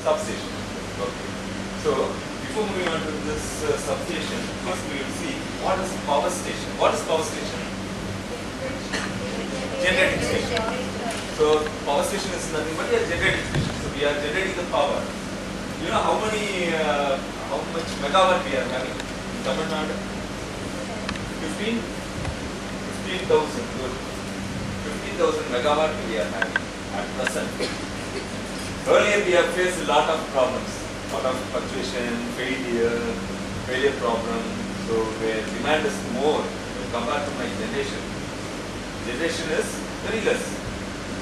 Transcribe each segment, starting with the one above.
Substation. Okay. So before moving on to this substation, first we will see what is power station. What is power station? Generating station. So power station is nothing but a generating station. So we are generating the power. You know how much megawatt we are having in Tamil Nadu? 15,000. Good. 15,000 megawatt we are having at present. Earlier we have faced a lot of problems, lot of fluctuation, failure problem. So where demand is more compared to my generation. Generation is very less.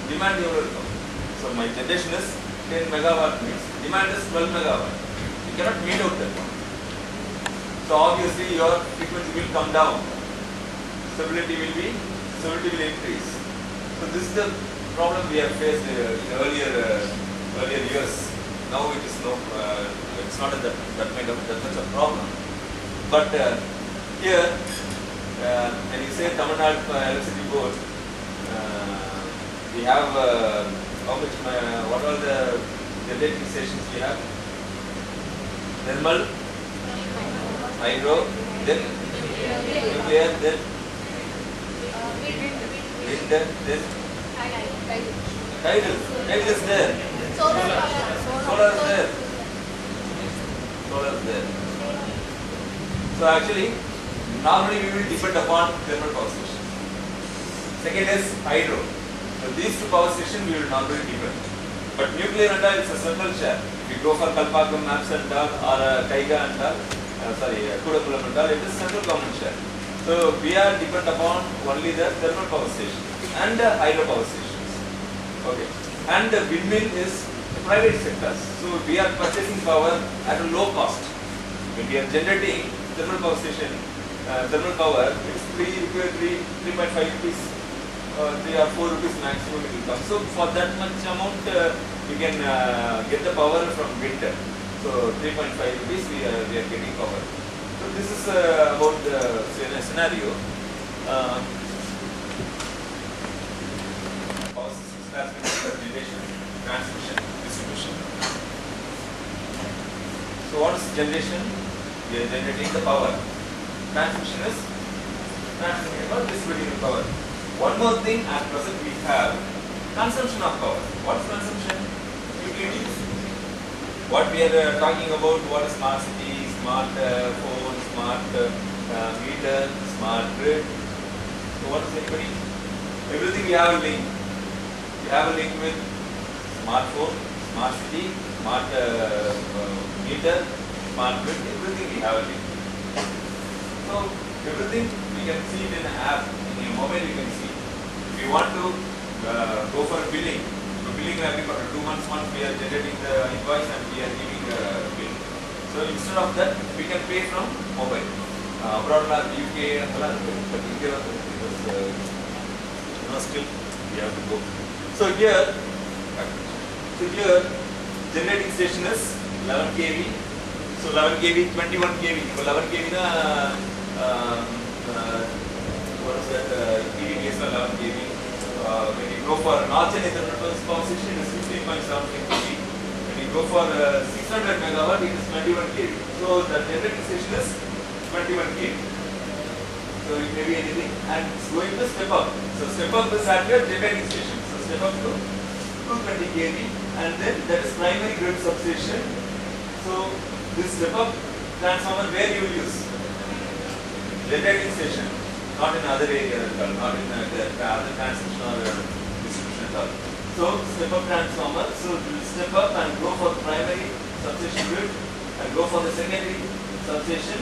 Demand will come. So my generation is 10 megawatt means demand is 12 megawatt. You cannot meet out that one. So obviously your frequency will come down. Stability will increase. So this is the problem we have faced in earlier years. Now it is it's not that much a problem. But here, when you say Tamil Nadu Electricity Board, we have how much? What are the generating stations we have? Thermal, hydro, then nuclear, then wind, then tidal. Tidal is there. Solar is there. Solar is there. So actually, normally we will depend upon thermal power station. Second is hydro. So these two power stations we will normally depend. But nuclear and all is a central share. If you go for Kalpakam, Maps and all, or Kaiga and all, Kudakulam and all, it is central government share. So we are depend upon only the thermal power station and hydro power stations. Okay. And the windmill is private sectors. So we are purchasing power at a low cost. When we are generating thermal power station, thermal power, it's 3.5 rupees, 3 or 4 rupees maximum it will come. So for that much amount, we can get the power from wind. So 3.5 rupees we are getting power. So this is about the scenario. Power systems, generation, transmission, distribution. So what is generation? We are generating the power. Transmission is transmitting or distributing the power. One more thing, at present we have consumption of power. What is consumption? Utilities. What we are talking about, what is smart city, smart phone, smart meter, smart grid. So what is anybody? Everything we have a link. We have a link with smartphone, smart city, smart meter, smart grid, everything we have a link. So everything we can see it in an app, in your mobile you can see. If you want to go for billing, every quarter, 2 months once we are generating the invoice and we are giving the bill. So instead of that, we can pay from mobile. Abroad, UK, but India, still we have to go. So here, generating station is 11 kV. So 11 kV, 21 kV. So 11 kV what is that? EDPS 11 kV. When you go for North Chennai Thermal Power Station, it is 15.73 kV. When you go for 600 megawatt, it is 21 kV. So the generating station is 21 kV. So it may be anything, and it's going to step up. So step up is at your generating station. So step up to 220 kV, and then that is primary grid substation. So this step up transformer where you will use generating station, not in other areas, not in the other transmission or distribution at all. So step up transformer. So it will step up and go for primary substation grid, and go for the secondary substation,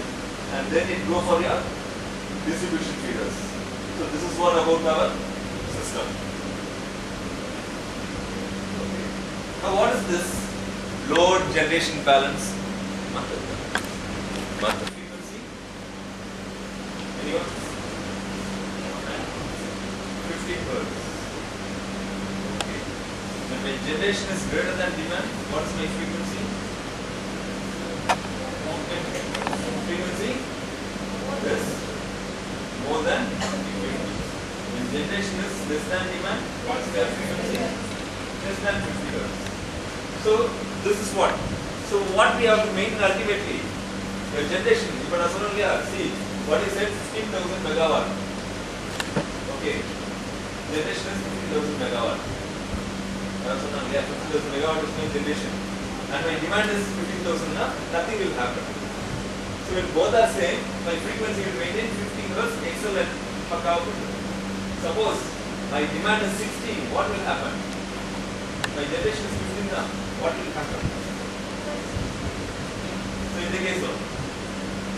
and then it go for your distribution feeders. So this is what about our system. Okay. Now what is this load generation balance? Month of frequency? Anyone? 50 Hertz. Okay. When my generation is greater than demand, what is my frequency? frequency is more than equilibrium. When generation is less than demand, what's their frequency? Less than 50 Hz. So this is what. So what we have to maintain ultimately, your generation. See what is said, 15,000 megawatt. Okay, generation is 15,000 megawatt. 15,000 megawatt is my generation, and my demand is 15,000. Nothing will happen. So when both are same, my frequency will maintain 50 Hz, excellent. Suppose my demand is 60, what will happen? My generation is 15 now, what will happen? So in the case of,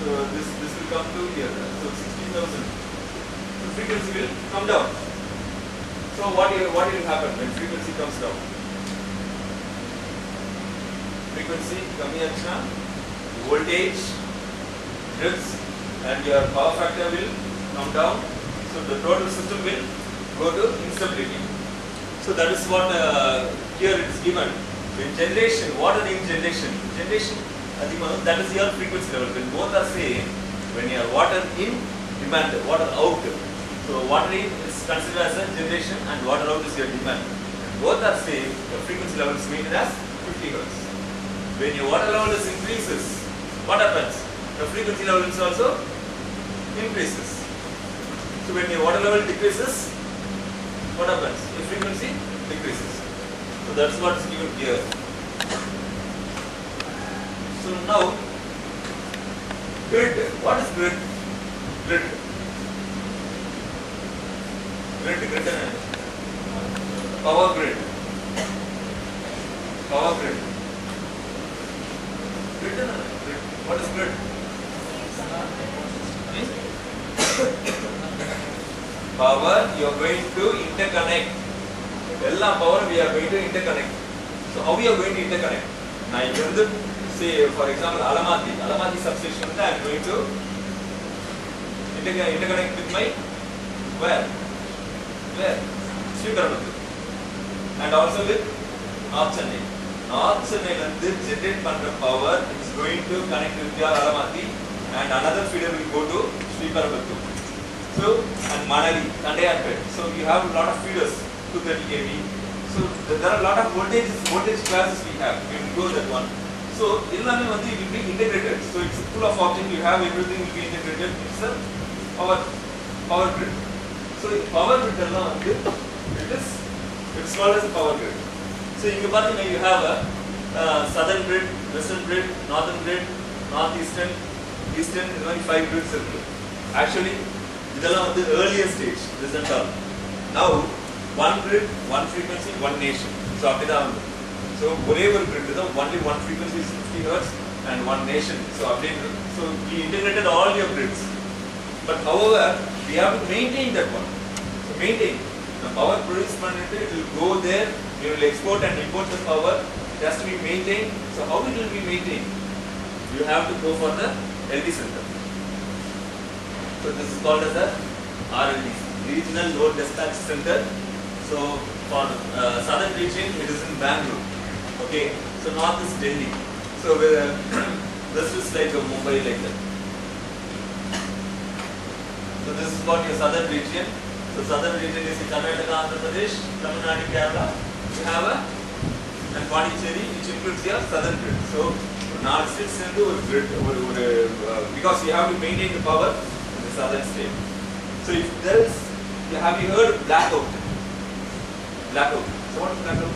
so this will come to here, so 16,000. So frequency will come down. So what will happen when frequency comes down? Frequency coming at voltage dips and your power factor will come down. So the total system will go to instability. So that is what here it is given. So in generation, water in generation, that is your frequency level. When both are same, when you have water in, demand, water out. So water in is considered as a generation and water out is your demand. When both are same, your frequency level is maintained as 50 Hz. When your water level is increases, what happens? The frequency level is also increases. So when your water level decreases, what happens? Your frequency decreases. So that's what is given here. So now, grid. What is grid? Grid. Power grid. Power grid. Grid. What is grid? Power you are going to interconnect. All power we are going to interconnect. So how we are going to interconnect? Now you can say for example Alamati substation I am going to interconnect with my where? Sriperumbudur. And also with North Chennai. North Chennai generate panda power is going to connect with your Alamati and another feeder will go to Sriperumbudur. So and Manali, Tandayarpet. So you have a lot of feeders, 230 kV. So there are a lot of voltage classes we have. We will go that one. So illame vandu it will be integrated. So it's full of object. You have everything will be integrated. It's a power grid. So power grid it's called as a power grid. So you have a southern grid, western grid, northern grid, northeastern, eastern. 5 grids. Actually, this is the earlier stage. This is all. Now, one grid, one frequency, one nation. So whatever grid is only one frequency is 50 Hz and one nation. So we integrated all your grids. But however, we have to maintain that one. So maintain. The power produced it will go there. We will export and import the power. It has to be maintained. So how it will be maintained? You have to go for the LD center. So this is called as a RLDC, Regional Load Dispatch Center. So for southern region, it is in Bangalore. Okay. So north is Delhi. So this is like a Mumbai like that. So this is what your southern region. So southern region is Karnataka, Andhra Pradesh, Tamil Nadu, Kerala. You have and Pondicherry, which includes your southern grid. So now it sits into a grid because you have to maintain the power in the southern state. So if there is, have you heard blackout? Blackout. So what is blackout?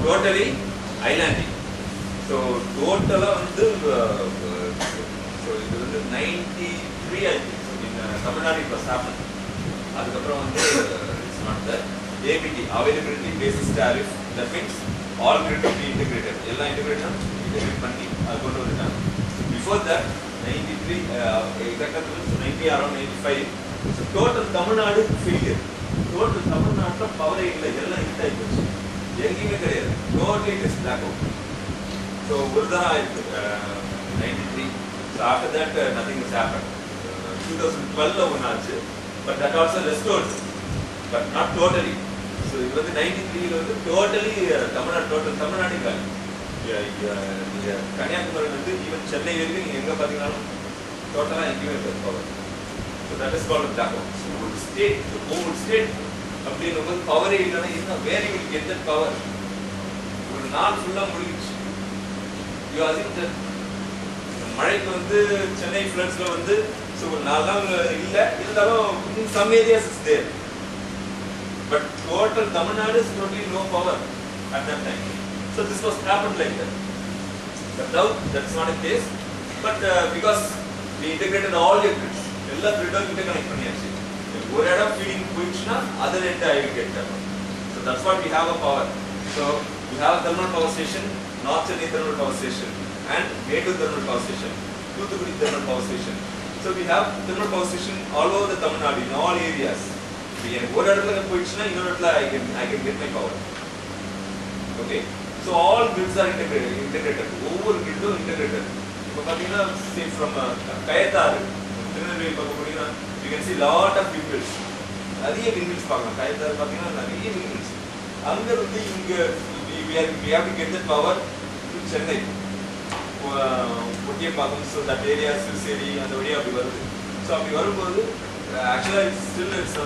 Totally islanding. So total so it was 93 I think. So in Tamil Nadu it was happened. It's not that. ABT, availability basis tariff. That means all grid will be integrated. All integration, I'll go to the time. Before that, 93, exactly, so 90 around 95. So total Tamil Nadu failure. Total Tamil Nadu power illa ella hit ayipochu. Engiyume kediyadu. Totally it is blackout. So Urdhara 93. So after that nothing has happened. 2012 one aachu, but that also restored, but not totally. So it was 93 totally Tamil Nadu Kanyakumari வந்து even Chennai வரைக்கும் நீங்கள் எங்கே பார்த்தீங்கன்னாலும் டோட்டலாக எங்கேயுமே இருக்காது power. So that is called blackout. ஒரு state ஒவ்வொரு state அப்படின்னும் போது பவரே இல்லைன்னா என்ன where you will get that power. ஒரு நாள் ஃபுல்லாக முடிஞ்சிச்சு. யூ அதிக மழைக்கு வந்து சென்னை ஃப்ளட்ஸில் வந்து ஸோ ஒரு 4 நாள் இல்லை, இருந்தாலும் some areas is there. But total Tamil Nadu is totally no power at that time. So this was happened like that. But now that's not a case. But because we integrated all your grids, எல்லா grid-ம் interconnect பண்ணியாச்சு. ஒரு இடம் feeding போயிடுச்சுன்னா other end I will get that. So that's what we have a power. So we have a thermal power station, North Chennai thermal power station, and Mettur thermal power station, Thuthukudi thermal power station. So we have thermal power station all over the Tamil Nadu in all areas. ஒரு இடத்துல போயிடுச்சுன்னா இன்னொரு இடத்துல I can get my power. Okay, so all grids are integrated. ஒவ்வொரு grid-ம் integrated. இப்போ பார்த்தீங்கன்னா say from Kayathar Tirunelveli பக்கம் போனீங்கன்னா you can see lot of windmills. நிறைய windmills பார்க்கலாம். கயத்தாறு பார்த்தீங்கன்னா நிறைய windmills. அங்க இருந்து இங்க we have to get that power to Chennai. Ottiyambakkam, so that area Siruseri அந்த வழியா அப்படி வருது. So அப்படி வரும்போது actually it's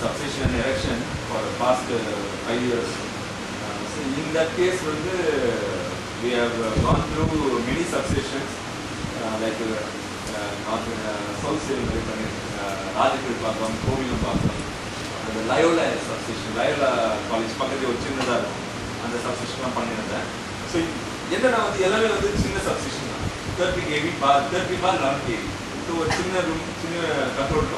substation erection for the past 5 years. So in that case we have gone through many substations like South Seri Rajapur Kovilam and the Loyola substation, Loyola College பக்கத்துல ஒரு சின்னதா இருக்கும் அந்த சப்ஸ்டேஷன்லாம் பண்ணிருந்தேன். ஸோ என்னன்னா வந்து எல்லாமே வந்து சின்ன சப்ஸ்டேஷன் தான். 30 kV 11 kV. ஸோ ஒரு சின்ன ரூம், சின்ன கண்ட்ரோல்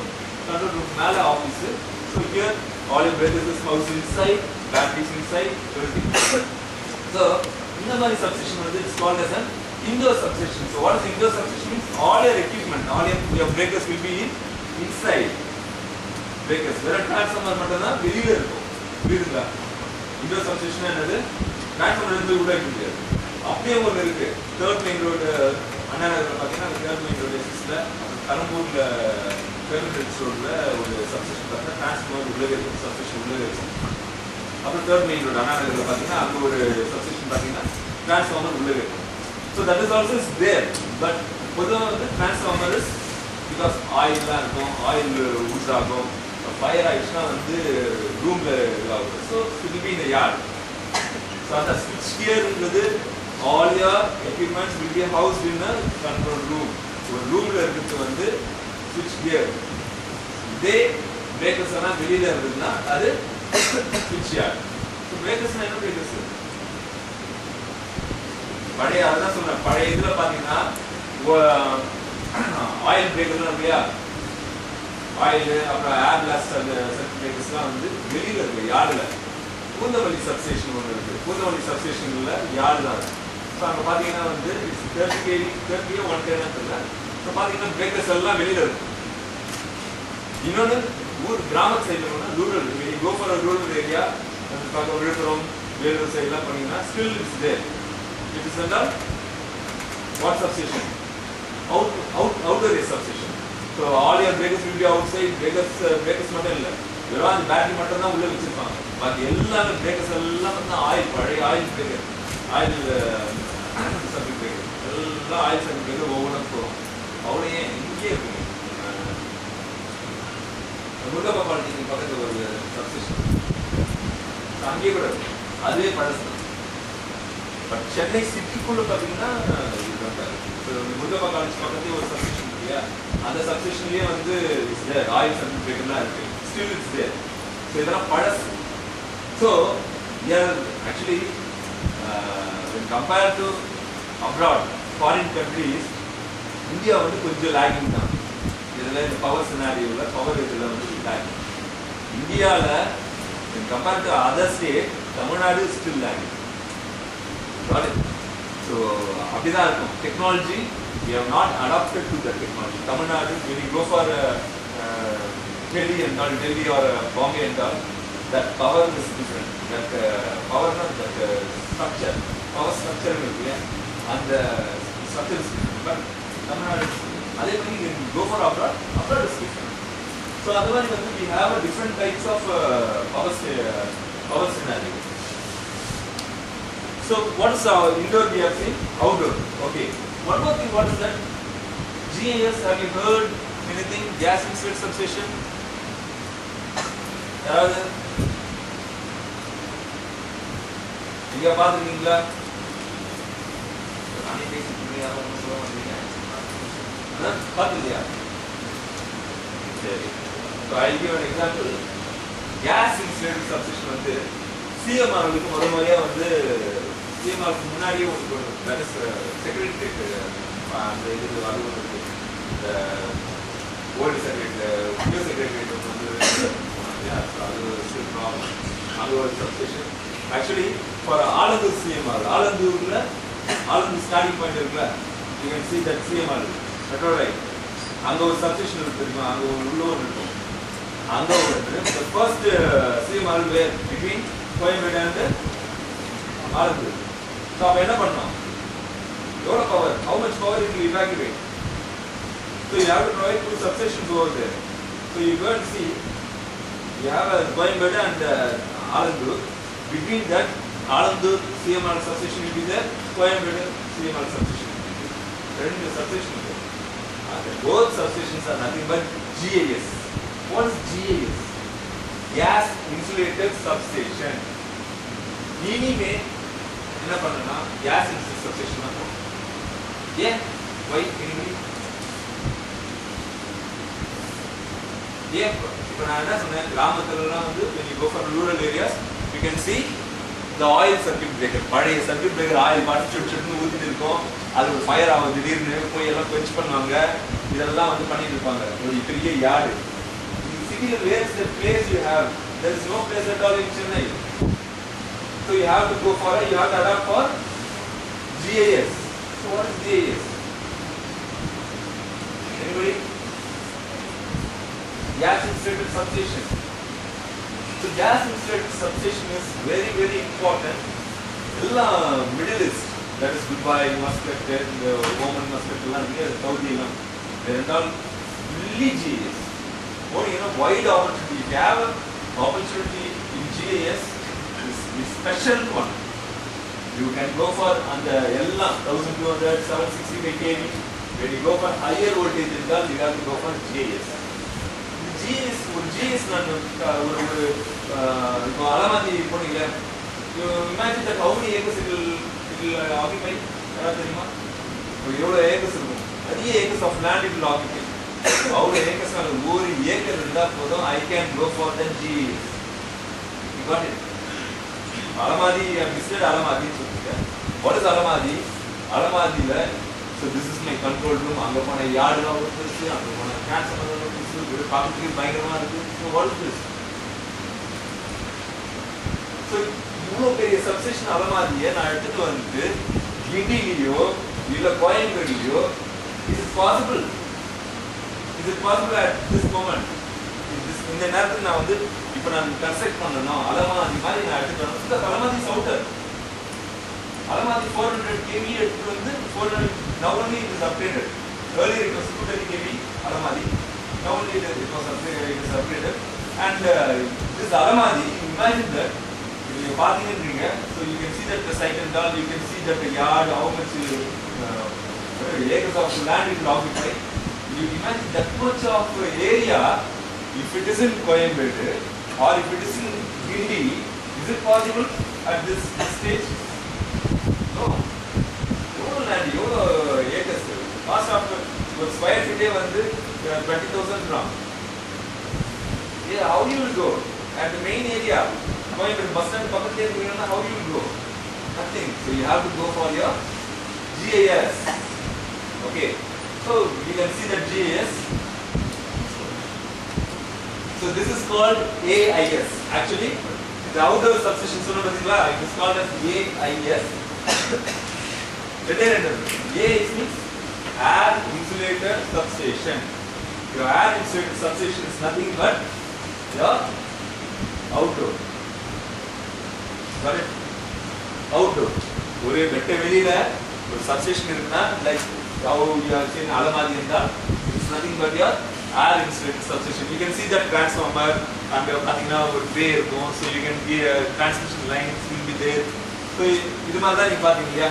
ரூம் மேலே office. So here all your breakers house inside, batteries inside, everything. So இந்த மாதிரி சப்ஸ்டேஷன் வந்து it's called as an indoor substation. So what is indoor substation means? All your equipment, all your breakers will be inside. Breakers வேற transformer மட்டும் தான் வெளியில இருக்கும். புரியுதுங்களா? Indoor substation என்னது? டிரான்ஸ்ஃபார்மர் இருந்து கூட வைக்க முடியாது. அப்படியே ஒன்று இருக்கு. 3rd main road அண்ணா நகர்ல பார்த்தீங்கன்னா 3rd main road எக்ஸிஸ்ல கரம்பூர்ல பெர்மிட் ரோட்ல ஒரு சப்ஸ்டேஷன் பார்த்தா டிரான்ஸ்ஃபார்மர் உள்ளே இருக்கும், சப்ஸ்டேஷன் உள்ளே இருக்கும். அப்புறம் 3rd main road அண்ணா நகர்ல பார்த்தீங்கன்னா அங்கே ஒரு சப்ஸ்டேஷன் பார்த்தீங்கன்னா டிரான்ஸ்ஃபார்மர் உள்ளே இருக்கும். So that is also is there. பட் பொதுவாக வந்து டிரான்ஸ்ஃபார்மர் இஸ் பிகாஸ் ஆயில்லாம் இருக்கும், ஆயில் யூஸ் ஆகும். ஃபயர் ஆயிடுச்சுன்னா வந்து ரூம்ல இதாகும். So it will be in the yard. So அந்த ஸ்விட்ச் கியர்ன்றது all your equipments will be housed in a control room. ஒரு ரூம்ல இருக்கிறது வந்து ஸ்விட்ச் கியர். இதே பிரேக்கர்ஸ் எல்லாம் வெளியில இருந்ததுன்னா அது ஸ்விட்ச் யார்ட். ஸோ பிரேக்கர்ஸ்னா என்ன பிரேக்கர்ஸ்? பழைய அதான் சொல்றேன், பழைய இதுல பாத்தீங்கன்னா ஆயில் பிரேக்கர்லாம் இல்லையா, ஆயில் அப்புறம் ஏர் பிளாஸ்ட் அந்த சர்க்கியூட் பிரேக்கர்ஸ்லாம் வந்து வெளியில இருக்கு யார்டில். பூந்தமல்லி சப்ஸ்டேஷன் ஒன்று இருக்கு. பூந்தமல்லி சப்ஸ்டேஷன்ல யார்டு தான். ஸோ அங்கே பார்த்தீங்கன்னா வந்து 30 kV 110 தெரியல. ஸோ பார்த்தீங்கன்னா பிரேக்கர்ஸ் எல்லாம் வெளியில இருக்கு. இன்னொன்று ஊர் கிராமத்து சைடில் போனால் rural, go for rural area பார்க்க விழுப்புரம் வேலூர் சைட்லாம் பண்ணீங்கன்னா still it's there. It is under what substation? Outdoor substation. So all your breakers will be outside. Breakers மட்டும் இல்லை, வெறும் அந்த பேட்டரி மட்டும் தான் உள்ள வச்சிருப்பாங்க. பாக்கி எல்லாமே பிரேக்கர்ஸ் எல்லாம் வந்து ஆயில், பழைய oil breaker, oil circuit breaker, எல்லாம் ஆயில் சர்க்கியூட் பிரேக்கர் ஒவ்வொன்றும் போகும். அவ்வளோ இங்கே இருக்குங்க. முருகப்பா பாலிடெக்னிக் பக்கத்தில் ஒரு சப்ஸ்டேஷன் அங்கேயே கூட இருக்கு. அதுவே பழசு. பட் சென்னை சிட்டிக்குள்ள பார்த்தீங்கன்னா முருகப்பா காலேஜ் பக்கத்துலேயே ஒரு சப்ஸ்டேஷன் இல்லையா, அந்த சப்ஸ்டேஷன்லேயே வந்து ஆயில் சர்க்கியூட் பிரேக்கர்லாம் இருக்கு. Still it's there. ஸோ இதெல்லாம் பழசு. So actually compare to abroad foreign countries, India வந்து கொஞ்சம் லேகிங் தான் இதில். இந்த பவர் சினாரியோவில் பவர் இதில் வந்து லேகிங். இந்தியாவில் compare to other state, Tamil Nadu still lagging. So அப்படிதான் இருக்கும். Technology we have not adapted to that technology. Tamil Nadu, when you go for Delhi and all, Delhi or Bombay and all, that power is different. That power not that structure, power structure will be and the structure is different. But Tamil Nadu, அதே மாதிரி when you go for abroad is different. So otherwise we have a different types of power scenario. So what is our indoor we have seen? Outdoor. Okay. One more thing, what is that? GIS, have you heard anything? Gas insulated substation? யாராவது எங்க பாத்துருக்கீங்களா? நானே பேசிட்டு யாரும் ஒன்றும் சொல்ல மாட்டீங்க. பாத்துருக்கியா? சரி. So I'll give an example. Gas insulated substation வந்து CMR க்கு முதல்ல வந்து CMR க்கு முன்னாடியே ஒரு that is secretariat அந்த இது அது வந்து the old secretariat new secretariat வந்து அது still wrong அது ஒரு substation actually for Alandur CMR Alandurல Alandur starting point இருக்குல you can see that CMR metro line அங்க ஒரு substation இருக்கு தெரியுமா அங்க ஒரு உள்ள ஒன்னு இருக்கும் அங்க ஒரு the first CMR where between Coimbatore and Alandur so அப்ப என்ன பண்ணோம் எவ்வளவு power how much power it will evacuate so you have to provide two substations over there so you go and see you have a Coimbatore and Alandur between that Alandur CMR substation will be there Coimbatore CMR substation two substations both substations are nothing but GIS what is GIS gas insulated substation இனிமே என்ன பண்ணனா gas insulated substation தான் போகும் ஏன் why anybody ஏன் இப்போ நான் என்ன சொன்னேன் கிராமத்துலலாம் வந்து when you go for rural areas you can see the oil circuit breaker பழைய circuit breaker ஆயில் பாட்டு சுட்டு ஊத்திட்டு இருக்கும் அது ஒரு ஃபயர் ஆகும் திடீர்னு போய் எல்லாம் quench பண்ணுவாங்க இதெல்லாம் வந்து பண்ணிட்டு இருப்பாங்க ஒரு பெரிய யார்டு சிட்டில where is the place you have there is no place at all in Chennai so you have to go for you have to adapt for GIS so what is GIS anybody gas insulated substation so gas insulated substation is very very important ella Middle East that is Dubai Muscat Oman Muscat la near Saudi la they are all fully GIS or you know wide opportunity if you have an opportunity in GIS is special one you can go for on the ella 1200 765 kV when you go for higher voltage then you have to go for GIS GIS ஒரு GIS நான் ஒரு இப்போ அலமாதி போனீங்க you imagine that how many acres it will occupy யாராவது தெரியுமா எவ்வளவு acres இருக்கும் அதிக acres of land it will occupy அவ்வளவு acres ஒரு ஏக்கர் இருந்தா போதும் I can go for the GIS you got it Alamathi visited Alamathi சொல்லுங்க what is Alamathi அலமாதில so this is my control room அங்க போன யார்ட்லாம் ஒர்க்ஸ் அங்க போன கேன்சர் ஒர்க்ஸ் இது பாக்கறதுக்கு பயங்கரமா இருக்கு so what is this so இவ்வளோ பெரிய சப்ஸ்டேஷன் அலமாதியை நான் எடுத்துட்டு வந்து கிண்டிலியோ இல்ல கோயம்பேடுலையோ is it possible at this moment இந்த நேரத்துல நான் வந்து இப்போ நான் கன்ஸ்ட்ரக்ட் பண்ணனும் அலமாதி மாதிரி நான் எடுத்துட்டு வந்து இந்த அலமாதி சவுட்டர் அலமாதி 400 kV எடுத்துட்டு வந்து 400 now only it is upgraded earlier it was 230 kV alamadi now only it is upgraded and this alamadi imagine that you pathina so you can see that the site and all you can see that the yard how much acres of land it will occupy you imagine that much of area if it is in Coimbatore or if it is in Gindi is it possible at this stage no land எவ்வளோ acres cost of ஒரு square ஃபீட்டே வந்து 20,000 from yeah how you will go at the main area Coimbatore bus stand பக்கத்துல இருக்கீங்கன்னா how you will go nothing so you have to go for your GIS okay so you can see that GIS so this is called AIS actually the outdoor substation சொன்ன பாத்தீங்களா it is called as AIS A means air insulated substation. Your air insulated substation is nothing but your outdoor. Got it? Outdoor. ஒரு வெட்ட வெளியில ஒரு substation இருக்குன்னா like how you have seen Alamathi இருந்தா it's nothing but your air insulated substation. You can see that transformer and பாத்தீங்கன்னா ஒரு tray இருக்கும் so you can get transmission lines will be there. So இது மாதிரி தான் நீங்க பாத்தீங்க இல்லையா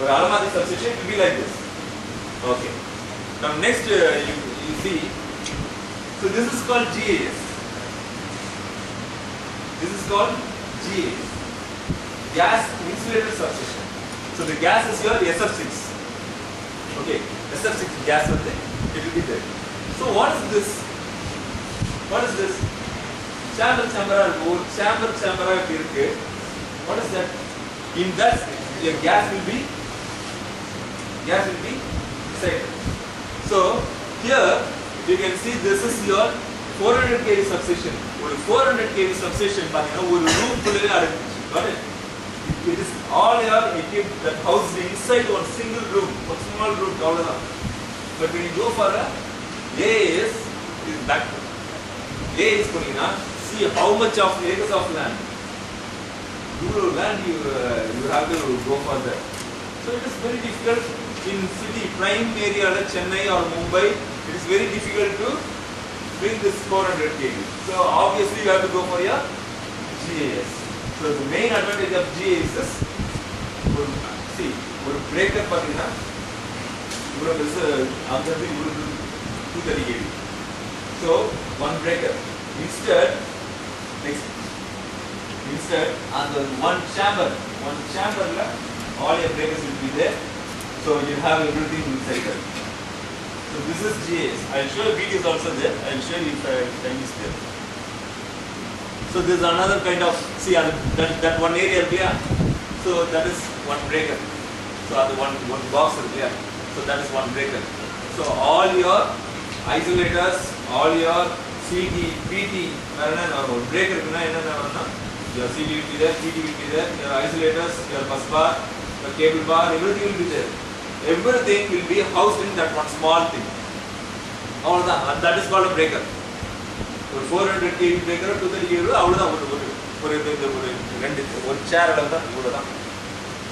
ஒரு அலமாரி substation will be like this. Okay. Now next you see, so this is called GAS. This is called GAS, gas insulated substation. So the gas is your SF6. Okay, SF6 gas will be there. So what is this? What is this? Chamber or chamber irukku. What is that? In that your gas will be inside. So here you can see this is your 400 kV substation. ஒரு 400 kV substation பாத்தீங்கன்னா ஒரு room குள்ளே அடங்கிச்சு. Got it? It is all your equipped that housed inside one single room, one small room அவ்வளவுதான். But when you go for a AAS, it is back. AAS போனீங்கன்னா see how much of acres of land. Land you have to go for that. So it is very difficult in city prime area like Chennai or Mumbai. It is very difficult to bring this 400 kV. So obviously you have to go for your GAS. So the main advantage of GAS is, see, one breaker pathina, this 230 kV. So one breaker. Instead on the one chamber all your breakers will be there. So you have everything inside that. So this is GAS. I will show you videos also there. I will show you if time is there. So this is another kind of, see that one area here. So that is one breaker. So one box here. So that is one breaker. So all your isolators, all your CD, PT, breaker your CD will be there, PT will be there, your isolators, your bus bar, your cable bar, everything will be there. Everything will be housed in that one small thing. All that is called a breaker. 400 kV breaker, 230 kV, அவ்வளவுதான் ஒரு சேர் அளவு தான் இவ்வளவுதான்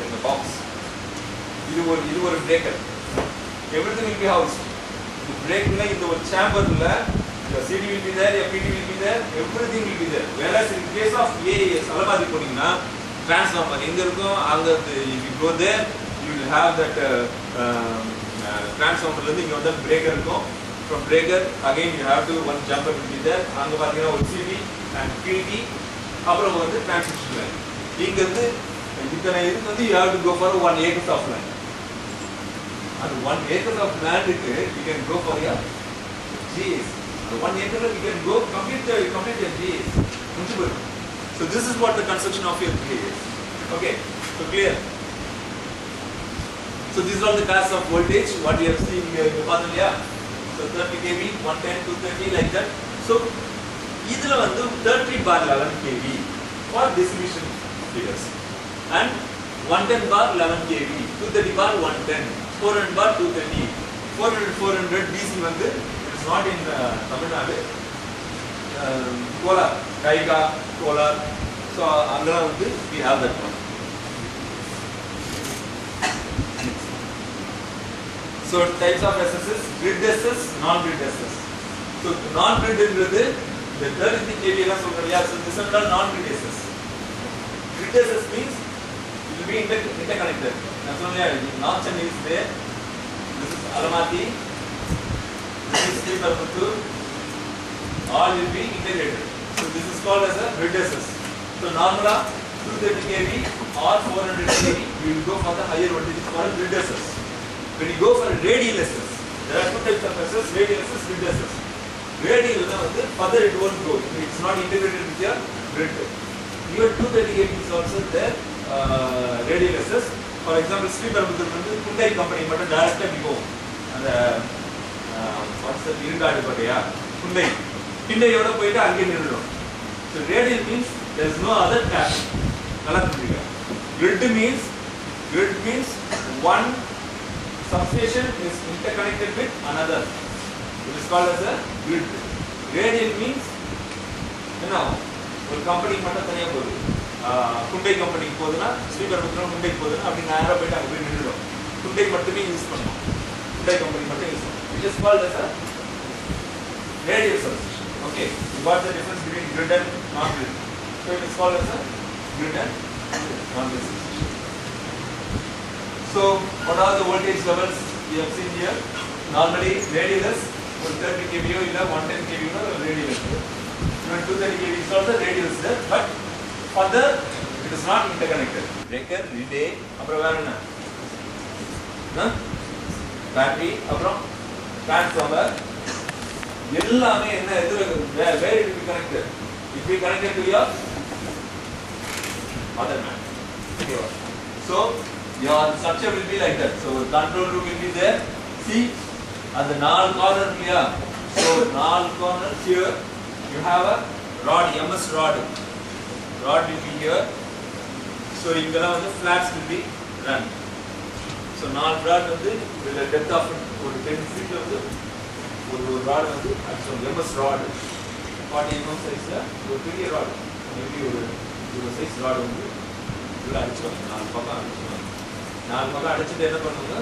in the box. இது ஒரு breaker. Everything will be housed. The breaker in the chamber your CD will be there, your PT will be there, everything will be there. Whereas in case of AAS, அலமாரி போனீங்கன்னா transformer எங்க இருக்கும் அங்க if you go there you will have that transformer ல இருந்து இங்க வந்து breaker இருக்கும். From breaker again you have to one jumper will be there. அங்க பாத்தீங்கன்னா ஒரு CD and PT அப்புறம் வந்து transmission line. இங்க இருந்து இத்தனை இதுக்கு வந்து you have to go for 1 acre of land. And 1 acre of land க்கு you can go for your GAS. 1 acre you can go complete your GAS. So this is what the construction of your GAS. Okay, so clear. So these are all the classes of voltage. What you have seen here in the pattern, yeah. So 30 kV, 110, 230 like that. So இதுல வந்து 30 bar 11 kV for distribution figures and 110 bar 11 kV, 230 bar 110, 400 bar 230, 400 DC வந்து it is not in Tamil Nadu. Kolar, Kaiga, Kolar. So அங்கலாம் வந்து we have that one. So types of SSs, grid SS, non-grid SS. So non-grid is the 30 kV எல்லாம் சொல்றீங்க. So this is called non-grid SS. Grid SS means it will be interconnected. That's only North Chennai is there. This is Alamati. This is Sriperumbudur. All will be integrated. So this is called as a grid SS. So normally 230 kV or 400 kV you will go for the higher voltage for a grid SS. When you go for a radial SS, there are two types of SS, radial SS, grid SS. Radial further it won't go. It's not integrated with your grid. Even 230 kV is also there, radial SS. For example, Sriperumbudur Hyundai company மட்டும் direct go. அந்த what's the irigadu பட்டியா Hyundai யோட போயிட்டு அங்கே நின்னுடும். So radial means there is no other tap. நல்லா புரியுங்க. Grid means one substation is interconnected with another. It is called as a grid. Radial means ஒரு company மட்டும் தனியா போகுது. Hyundai கம்பெனிக்கு போகுதுன்னா ஸ்ரீபெரும்புதூர் Hyundai போகுதுன்னா அப்படி நேரா போயிட்டு அங்க போய் நின்னுடும். Hyundai மட்டுமே யூஸ் பண்ணுவோம். Hyundai கம்பெனி மட்டும் யூஸ் பண்ணுவோம். It is called as a radial substation. Okay, you got the difference between grid and non-grid. So it is called as a grid and Non-resistive. So what are the voltage levels you have seen here? Normally radial is 30 kVA or 110 kVA or radial is there. Even 230 kV is also radial is there, but further it is not interconnected. Breaker, relay, அப்புறம் வேற என்ன? Battery, அப்புறம் transformer. எல்லாமே என்ன where it will be connected? It will be connected to your mother man. Okay. So your structure will be like that. So control room will be there. See at the null corner here. So null corner here you have a rod, MS rod. Rod will be here. So ingala the flats will be run. So null rod with the depth of 10 feet of the rod வந்து so MS rod 40 mm size ஒரு பெரிய rod maybe ஒரு size rod வந்து உள்ள அடிச்சுவாங்க நாலு பக்கம் அடிச்சுட்டு என்ன பண்ணுவாங்க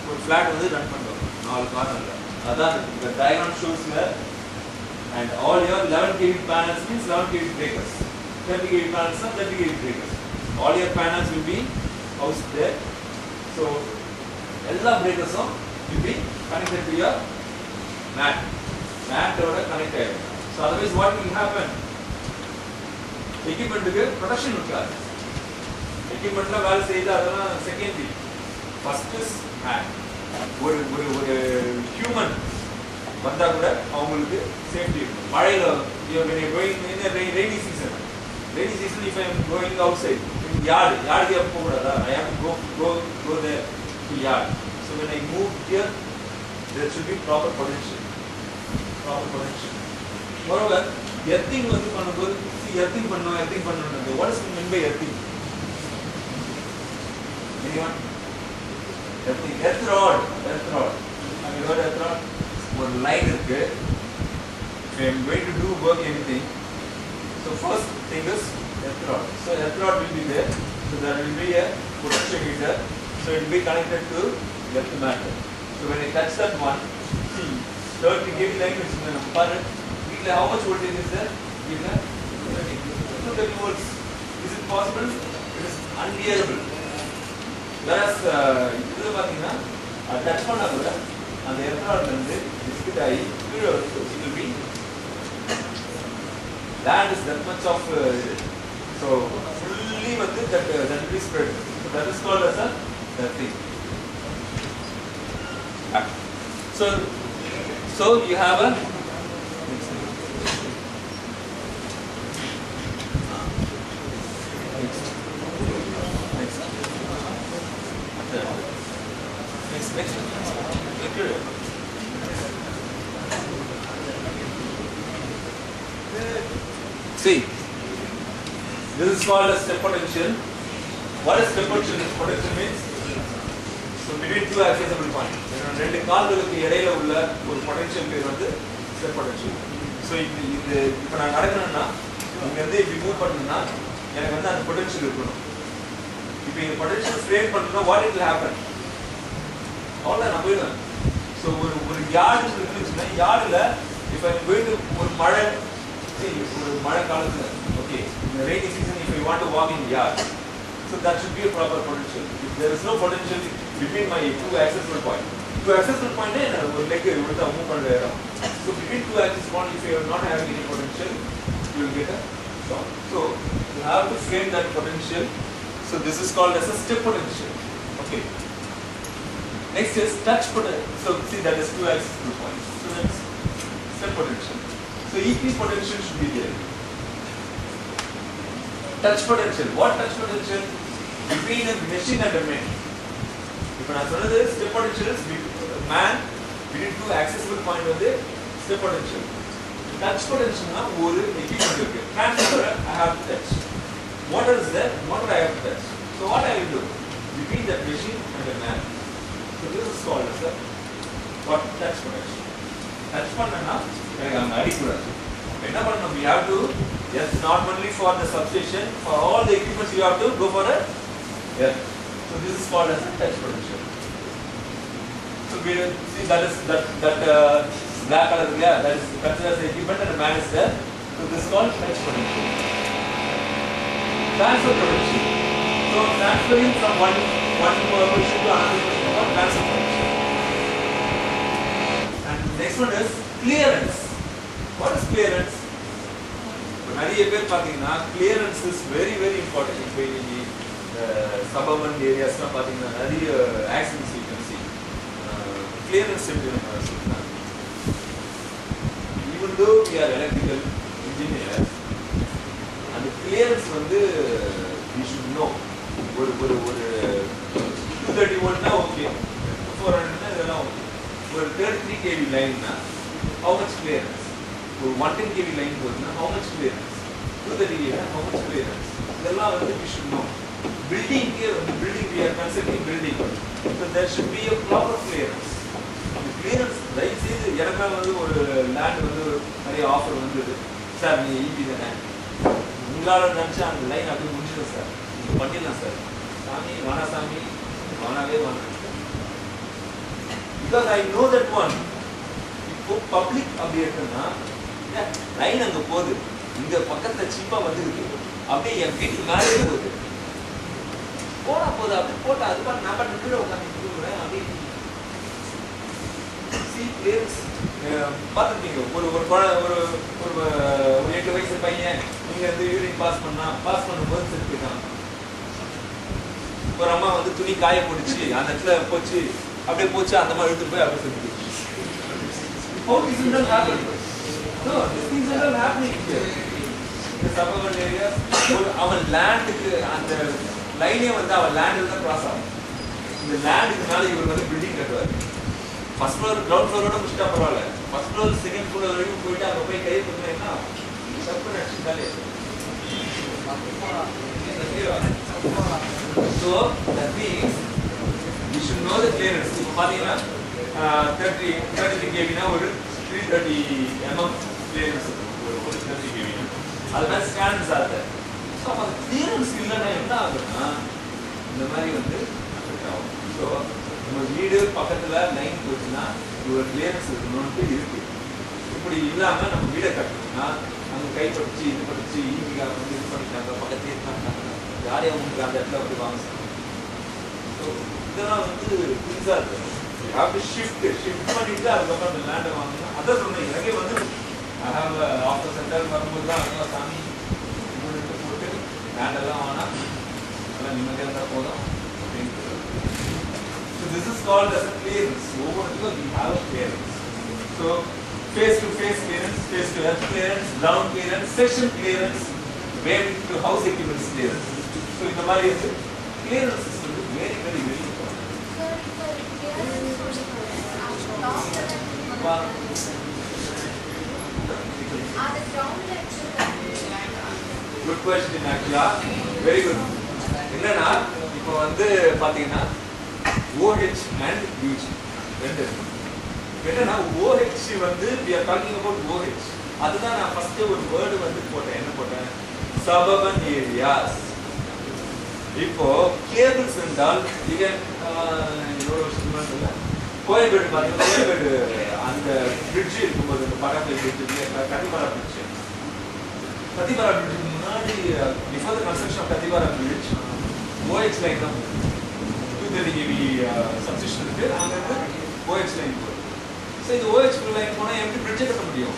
ஒரு flat வந்து ரன் பண்ணுவாங்க நாலு கார்னர்ல அதான் இந்த diagram shows here and all your 11 kV panels means 11 kV breakers 30 kV panels are 30 kV breakers all your panels will be housed there so எல்லா breakers will be connected to your mat ஓட connect ஆயிடும் so otherwise what will happen equipment-க்கு protection இருக்காது equipment-ல வேலை செய்து அதெல்லாம் secondary first is mat ஒரு human வந்தா கூட அவங்களுக்கு சேஃப்டி இருக்கும் மழையில when you going in a rainy season if I am going outside in yard க்கு போக கூடாதா I have to go there to yard so when I move here there should be proper potential moreover earthing வந்து பண்ணும்போது see earthing பண்ணனும் what is meant by earthing anyone earth rod have you heard earth rod ஒரு line இருக்கு if I am going to do work anything so first thing is earth rod will be there so there will be a potentiometer so it will be connected to earth matter so when I touch that one see 30 kV line is per how much voltage is there given 230 volts is it possible it is unbearable whereas இதுல பாத்தீங்கன்னா touch பண்ணா கூட அந்த எர்த்ராட்ல இருந்து டிஸ்கட் ஆகி கீழ வந்து it will be land is that much of so fully வந்து that will be spread so that is called as a thing so you have a next see this is called a step potential what is step potential means so between two accessible points ரெண்டு கால்களுக்கு இடையில உள்ள ஒரு potential பேர் வந்து step potential so இது இப்போ நான் நடக்கணும்னா இங்க இருந்து இப்படி மூவ் பண்ணனும்னா எனக்கு வந்து அந்த பொட்டன்ஷியல் இருக்கணும் இப்போ இந்த பொட்டன்ஷியல் ஃப்ரேம் பண்ணனும்னா what will happen அவ்வளவு நான் போயிடுவேன் சோ ஒரு யார்டு இருக்குன்னா யார்டுல if I am going to ஒரு மழை காலத்துல okay in the rainy season if I want to walk in yard so that should be a proper potential if there is no potential between my two accessible points என்ன ஒரு leg இழுத்து move பண்ண இடம் so between two accessible points if you are not having any potential you will get a shock so you have to frame that potential so this is called as a step potential okay next is touch potential so see that is two accessible points so that's step potential so equipotential should be there touch potential what touch potential between a machine and a man இப்போ நான் சொன்னது step potential is man between two accessible point வந்து step potential touch potential னா ஒரு equipment இருக்கு transformer I have to touch motor is there motor I have to touch so what I will do between that machine and the man so this is called as a what touch potential touch பண்ணனா எனக்கு அங்க அடிக்கூடாது என்ன பண்ணணும் we have to yes not only for the substation for all the equipments you have to go for a yes so this is called as a touch potential so we see that is that black color yeah that is considered as the equipment and the man is there so this is called touch potential Transfer potential. So transferring from one position to another position is called transfer potential. And next one is clearance. What is clearance? நிறைய பேர் பாத்தீங்கன்னா clearance is very very important. இப்போ suburban areas லாம் பாத்தீங்கன்னா நிறைய accidents you can see. Clearance எப்படி even though we are electrical engineers, and clearance வந்து we should know. ஒரு 230 volt na okay, 400 na இதெல்லாம் okay. ஒரு 33 kV line na how much clearance? ஒரு 110 kV line போகுதுன்னா how much clearance? 230 kV how much clearance? இதெல்லாம் வந்து we should know. Building we are considering building, so there should be a proper clearance. Clearance right செய்து எனக்கு வந்து ஒரு land வந்து நிறைய ஆஃபர் வந்தது சார் நீ ஈபி தானே உங்களால நினச்சா அந்த லைன் அப்படியே முடிச்சிடும் சார் நீங்கள் பண்ணிடலாம் சார் சாமி வானா சாமி வானாவே வானா because I know that one இப்போ பப்ளிக் அப்படி இருக்குன்னா லைன் அங்கே போகுது இங்கே பக்கத்தில் சீப்பாக வந்துருக்கு அப்படியே என் வீட்டுக்கு மேலே போகுது போனா போகுது அப்படி போட்டா அது பாட்டு நான் பாட்டு கீழே உட்காந்து கொடுக்குறேன் அப்படியே பார்த்துருப்பீங்க ஒரு 8 வயசு பையன் நீங்க வந்து யூரின் பாஸ் பண்ணும்போது செத்துட்டான் ஒரு அம்மா வந்து துணி காய போடுச்சு அந்த இடத்துல போச்சு அப்படியே போச்சு அந்த மாதிரி எடுத்து போய் அப்படியே செத்து How this is not happening? No, this things are not happening here. In the suburban areas, அவன் லேண்டுக்கு அந்த லைனே வந்து அவன் லேண்டில் தான் கிராஸ் ஆகும் இந்த லேண்டுக்கு மேலே இவர் வந்து பில்டிங் கட்டுவார் ஃபர்ஸ்ட் ஃப்ளோர் கிரவுண்ட் ஃப்ளோரோட முடிச்சிட்டா பரவாயில்ல ஃபர்ஸ்ட் ஃப்ளோர் செகண்ட் ஃப்ளோர் வரைக்கும் போயிட்டு அங்கே போய் கையை கொடுத்தீங்கன்னா தப்பு நடிச்சுட்டாலே so that means we should know the clearance இப்போ பார்த்தீங்கன்னா 33 kVனா ஒரு 330 mm கிளியரன்ஸ் ஒரு 30 kVனா அதுதான் ஸ்டாண்டர்ட்ஸ் ஆகுது ஸோ அப்போ அந்த கிளியரன்ஸ் இல்லைன்னா என்ன ஆகுதுன்னா இந்த மாதிரி வந்து அஃபெக்ட் ஆகும் ஸோ நம்ம வீடு பக்கத்தில் லைன் போச்சுன்னா ஒரு கிளியரன்ஸ் இருக்கணும்னு இருக்கு இப்படி இல்லாமல் நம்ம வீடை கட்டணும்னா அங்கே கைப்படிச்சு இது படிச்சு ஈவிக்காக வந்து இது பண்ணிட்டாங்க பக்கத்துலேயே இருந்தாங்க ஜாலியாக உங்களுக்கு அந்த இடத்துல வந்து வாங்க ஸோ இதெல்லாம் வந்து புதுசாக இருக்குது அப்படி ஷிஃப்ட் பண்ணிட்டு அதுக்கப்புறம் அந்த லேண்டை வாங்கணும் அதான் சொன்னேன் எனக்கே வந்து ஆஃபர் சென்டர் வரும்போது தான் அதெல்லாம் சாமி போட்டு லேண்டெல்லாம் வாங்கினா அதெல்லாம் நிம்மதியாக இருந்தால் போதும் அப்படின்ட்டு So this is called as a clearance. Over because we have clearance. So face-to-face clearance, face-to-earth clearance, ground clearance, section clearance, wave to house equipment clearance. So in the Mali clearance is very very very important. Good question, Akila. Very good. என்னன்னா இப்போ வந்து பாத்தீங்கன்னா OH and UG ரெண்டு என்னன்னா OH வந்து we are talking about OH அதுதான் நான் first ஒரு வேர்டு வந்து போட்டேன் என்ன போட்டேன் suburban areas இப்போ கேபிள்ஸ் என்றால் இங்க எவ்வளவு வருஷமா சொல்ல கோயம்பேடு பாத்தீங்கன்னா கோயம்பேடு அந்த பிரிட்ஜ் இருக்கும்போது அந்த படப்பை பிரிட்ஜ் கத்திபாரா பிரிட்ஜ் முன்னாடி before the construction of Kathipara bridge OH line தான் 230 kV சப்ஸ்டேஷன் இருக்கு அங்க இருந்து OH லைன் போகுது ஸோ இந்த OH லைன் போனால் எப்படி பிரிட்ஜை கட்ட முடியும்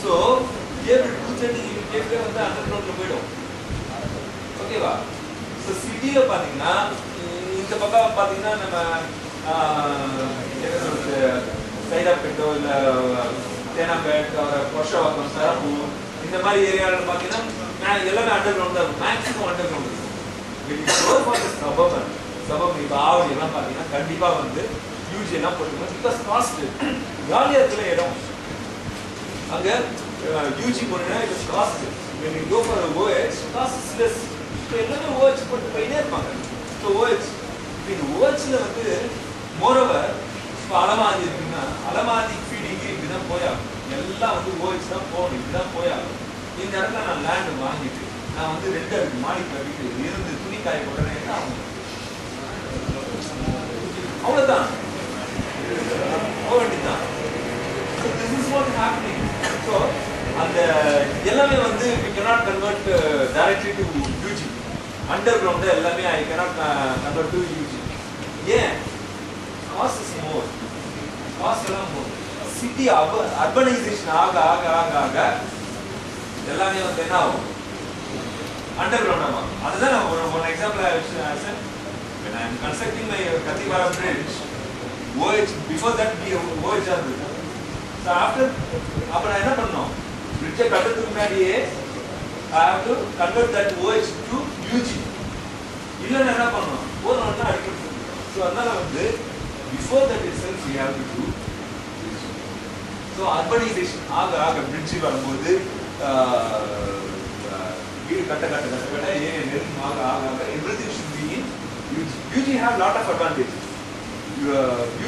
ஸோ கேபிள் 230 kV கேபிளே வந்து அண்டர் கிரவுண்டில் போயிடும் ஓகேவா ஸோ சிட்டியில் பார்த்தீங்கன்னா இந்த பக்கம் பார்த்தீங்கன்னா நம்ம என்ன சொல்றது சைதாப்பேட்டோ இல்லை தேனாம்பேட் பொர்ஷவாக்கம் சரப்பூர் இந்த மாதிரி ஏரியாவில் பார்த்தீங்கன்னா எல்லாமே அண்டர் கிரவுண்ட் தான் இருக்கும் மேக்ஸிமம் அண்டர் கிரவுண்ட் இருக்கும் சபம் இப்போ ஆவடி எல்லாம் பார்த்தீங்கன்னா கண்டிப்பாக வந்து யூஜி எல்லாம் போட்டுக்கணும் பிகாஸ் காஸ்ட் காலியாக இருக்கிற இடம் அங்கே யூஜி போனீங்கன்னா it's cost when you go for a OH cost is less so எல்லாமே OH போட்டு போயிட்டே இருப்பாங்க ஸோ OH இப்போ இந்த OHல வந்து மோரோவர் இப்போ அலமாதி இருக்குன்னா அலமாதி ஃபீடிங்கு இப்படி தான் போயாகும் எல்லாம் வந்து OH தான் போகணும் இப்படி தான் போயாகும் இந்த இடத்துல நான் லேண்டு வாங்கிட்டு நான் வந்து 2 அடுக்கு மாடி கட்டிட்டு இருந்து துணி காய போடுறேன் என்ன ஆகும் அவ்வளோதான் போக வேண்டியதுதான் so this is what happening so அந்த எல்லாமே வந்து we cannot convert directly to UG. Underground எல்லாமே I cannot convert to UG. ஏன்? Cost is more. Cost எல்லாம் more. City urbanization ஆக எல்லாமே வந்து என்ன ஆகும்? Underground ஆகும். அதுதான் நான் ஒரு example I said when I am constructing my Kathipara bridge, OH before that OH இருந்தது. So after நான் என்ன பண்ணோம்? Bridge கட்டறதுக்கு முன்னாடியே I have to convert that OH to UG. இல்லன்னா என்ன பண்ணோம்? போறோம்னா அடிக்கிறது. So அதனால வந்து before that itself we have to do this. So urbanization ஆக bridge வரும்போது வீடு கட்ட ஏரியா நெருக்கம் ஆக everything should be in UG. UG have lot of advantages.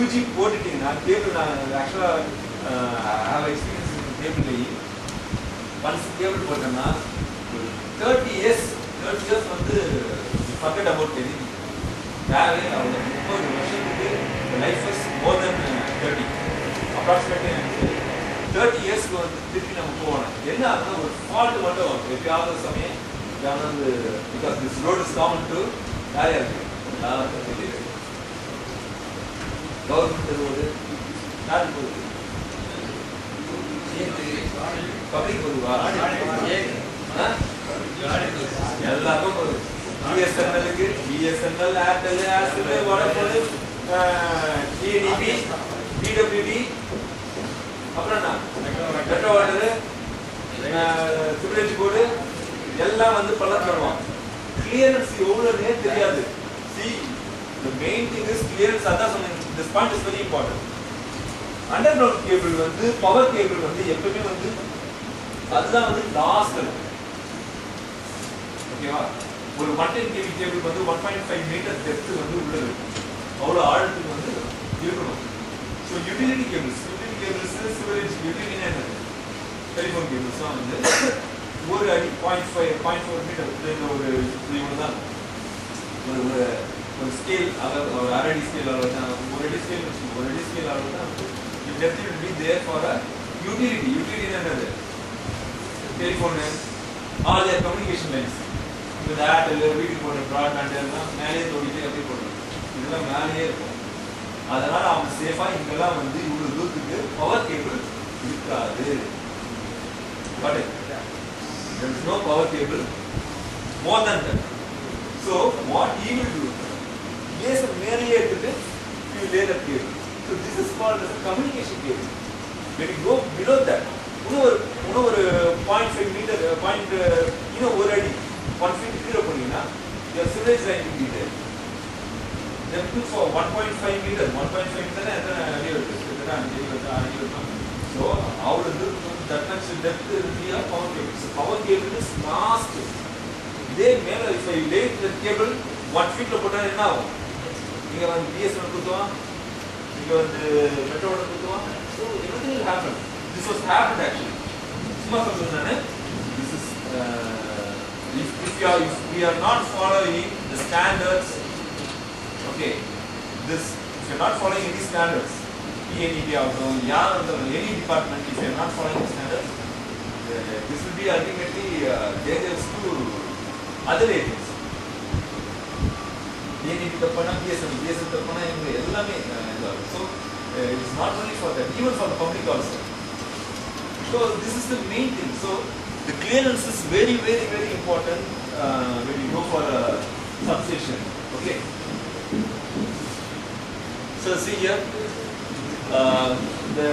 UG போட்டுட்டீங்கன்னா கேபிள் நான் ஆக்சுவலா have experience in cable laying. Once cable போட்டேன்னா 30 years வந்து forget about anything. தேவை அவங்க 30 வருஷத்துக்கு life is more than 30. Approximately 30 yearsக்கு வந்து திருப்பி நம்ம போகணும். என்ன ஆகுதுன்னா ஒரு ஃபால்ட் மட்டும் வரும் எப்பயாவது சமயம் ஏதாவது because this road is common to area government road யாருக்கு போகுது? பப்ளிக் போகுவா? எல்லாருக்கும் போகுது. பிஎஸ்என்எல்லுக்கு BSNL Airtel Aircel Vodafone TDP TWD அப்புறம் என்ன மெட்ரோ வாட்டர் சிவரேஜ் போர்டு எல்லாம் வந்து பள்ளம் தருவான். கிளியரன்ஸ் எவ்வளவுனே தெரியாது. See, the main thing is clearance. அதான் சொன்னேன். This point is very important. Underground cable வந்து power cable வந்து எப்பவுமே வந்து அதுதான் வந்து லாஸ்ட் இருக்கும். ஓகேவா? ஒரு 110 kV கேபிள் வந்து 1.5 மீட்டர் டெப்த் வந்து உள்ள இருக்கும். அவ்வளவு ஆழத்துக்கு வந்து இருக்கணும். So utility cables sewerage utility என்னது? டெலிபோன் கேபிள்ஸ் வந்து ஒரு அடி 0.4 மீட்டர் ஒரு இவ்வளவுதான் ஒரு ஸ்கேல் அதாவது ஒரு அரை ஸ்கேல் அளவு தான் ஒரு அடி ஸ்கேல் அளவு தான் depth will be there for a utility என்னது? Telephone all their communication lines with Airtel வீட்டுக்கு போற பிராட்பேண்ட் எல்லாம் மேலே தோடிட்டு அப்படி போடுறாங்க. இதெல்லாம் மேலேயே இருக்கும். அதனால அவங்க சேஃபா இங்கெல்லாம் வந்து இவ்வளவு தூரத்துக்கு பவர் கேபிள் இருக்காது. But there is no power cable more than that. So what he will do? Yes, merely எடுத்துட்டு you lay the cable. So this is called as a communication cable. When you go below that, இன்னொரு 0.5 metre இன்னும் ஒரு அடி 1 feet கீழே போனீங்கன்னா your sewage line will be there. Then for 1.5 meter எத்தனை அடி வருது? So out of that much depth will be a power cable. So power cable is last. இதே மேல if I lay the cable 1 feet போட்டா என்ன ஆகும்? இங்க வந்து BSNL குத்துவான், இங்க வந்து மெட்ரோ வாட்டர் குத்துவான். So everything will happen. This was happened actually. சும்மா சொல்றேன். This is if we are not following the standards, okay, if you are not following any standards, PNEB also, any department, if you are not following the standards, this will be ultimately dangerous to other areas. PNEB தப்பனா BSNL தப்பனா இவங்க எல்லாமே so it is not only for that, even for the public also. So this is the main thing. So the clearance is very, very, very important when you go for a substation. Okay. So see here, the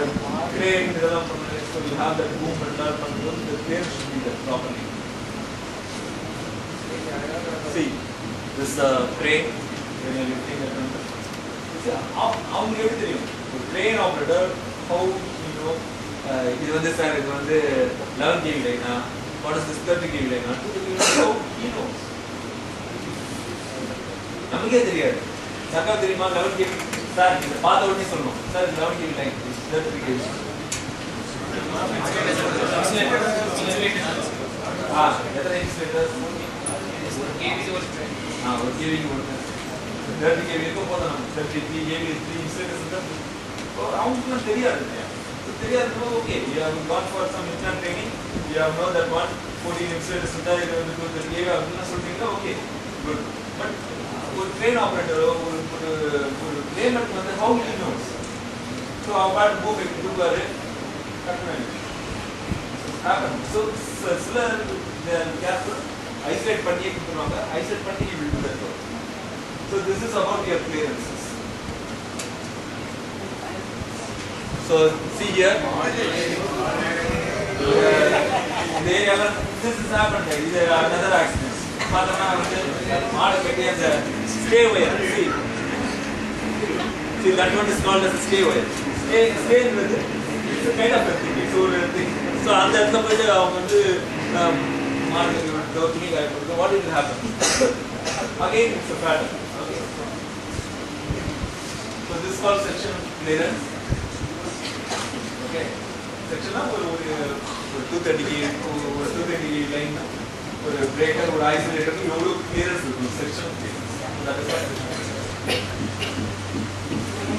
crane development. So you have that boom and the clearance should be there properly. See this crane when you are lifting that number. See how many தெரியும்? Crane operator, how you know. இது வந்து sir இது வந்து 11 kV லைனா what is this 30 kV லைனா 2 kV how he knows நமக்கே தெரியாது சக்கா தெரியுமா 11 kV சார் இத பார்த்த உடனே சொல்லணும் சார் 11 kV லைன் 30 kV எத்தனை இன்சுலேட்டர்ஸ் 1 kV ஒரு 30 kV க்கு போதும் நம்ம 33 kV 3 இன்சுலேட்டர்ஸ் இருந்தா அவங்களுக்கு தெரியாது Okay, you have gone for some instant training, you have know that 14 instead Sundar is going to do the okay, good. But for train operator, for layman, how he knows? So how about move it to the happen. So they are careful, isolate Patti, isolate Patti will do that work. So this is about your clearances. So see here, this is happened. This is another accident. Stay wire. See that one is called as a stay wire. Stay with it. It's a kind of a thing. So on that what will happen? Again, it's a pattern. Okay. So this is called section clearance. Okay. Section of 230 line, breaker, isolator, clearance section clearance. That is what.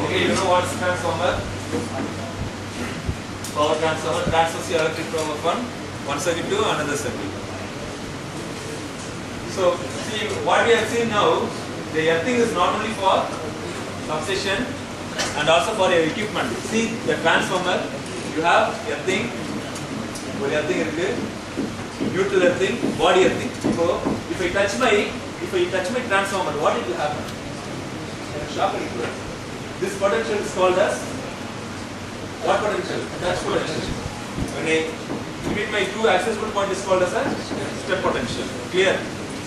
Okay, you know what's transformer? Power transformer transfers the electric power from one circuit to another circuit. So, see what we have seen now, the earthing is not only for substation and also for your equipment. See the transformer, you have earthing, neutral earthing, body earthing. So, if I touch my transformer, what will happen? Shock will occur. This potential is called as what potential? Touch potential. When I meet my two accessible point is called as a step potential. Clear?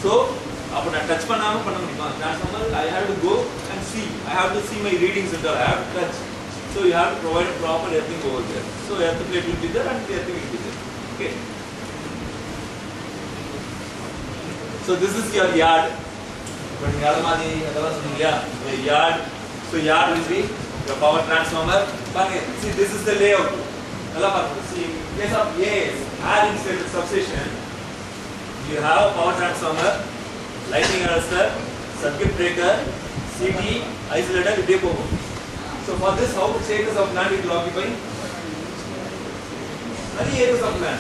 So, after I touch transformer, I have to go and see. I have to see my readings and all. I have to touch. So you have to provide a proper earthing over there. So earth plate will be there and the earthing will be there. Okay. So this is your yard. The yard. So yard will be your power transformer. See, this is the layout. See, in case of air insulated substation, you have power transformer, lightning arrestor, circuit breaker, CT, isolator, depot. So for this, how much acres of land it will occupy? Many acres of land.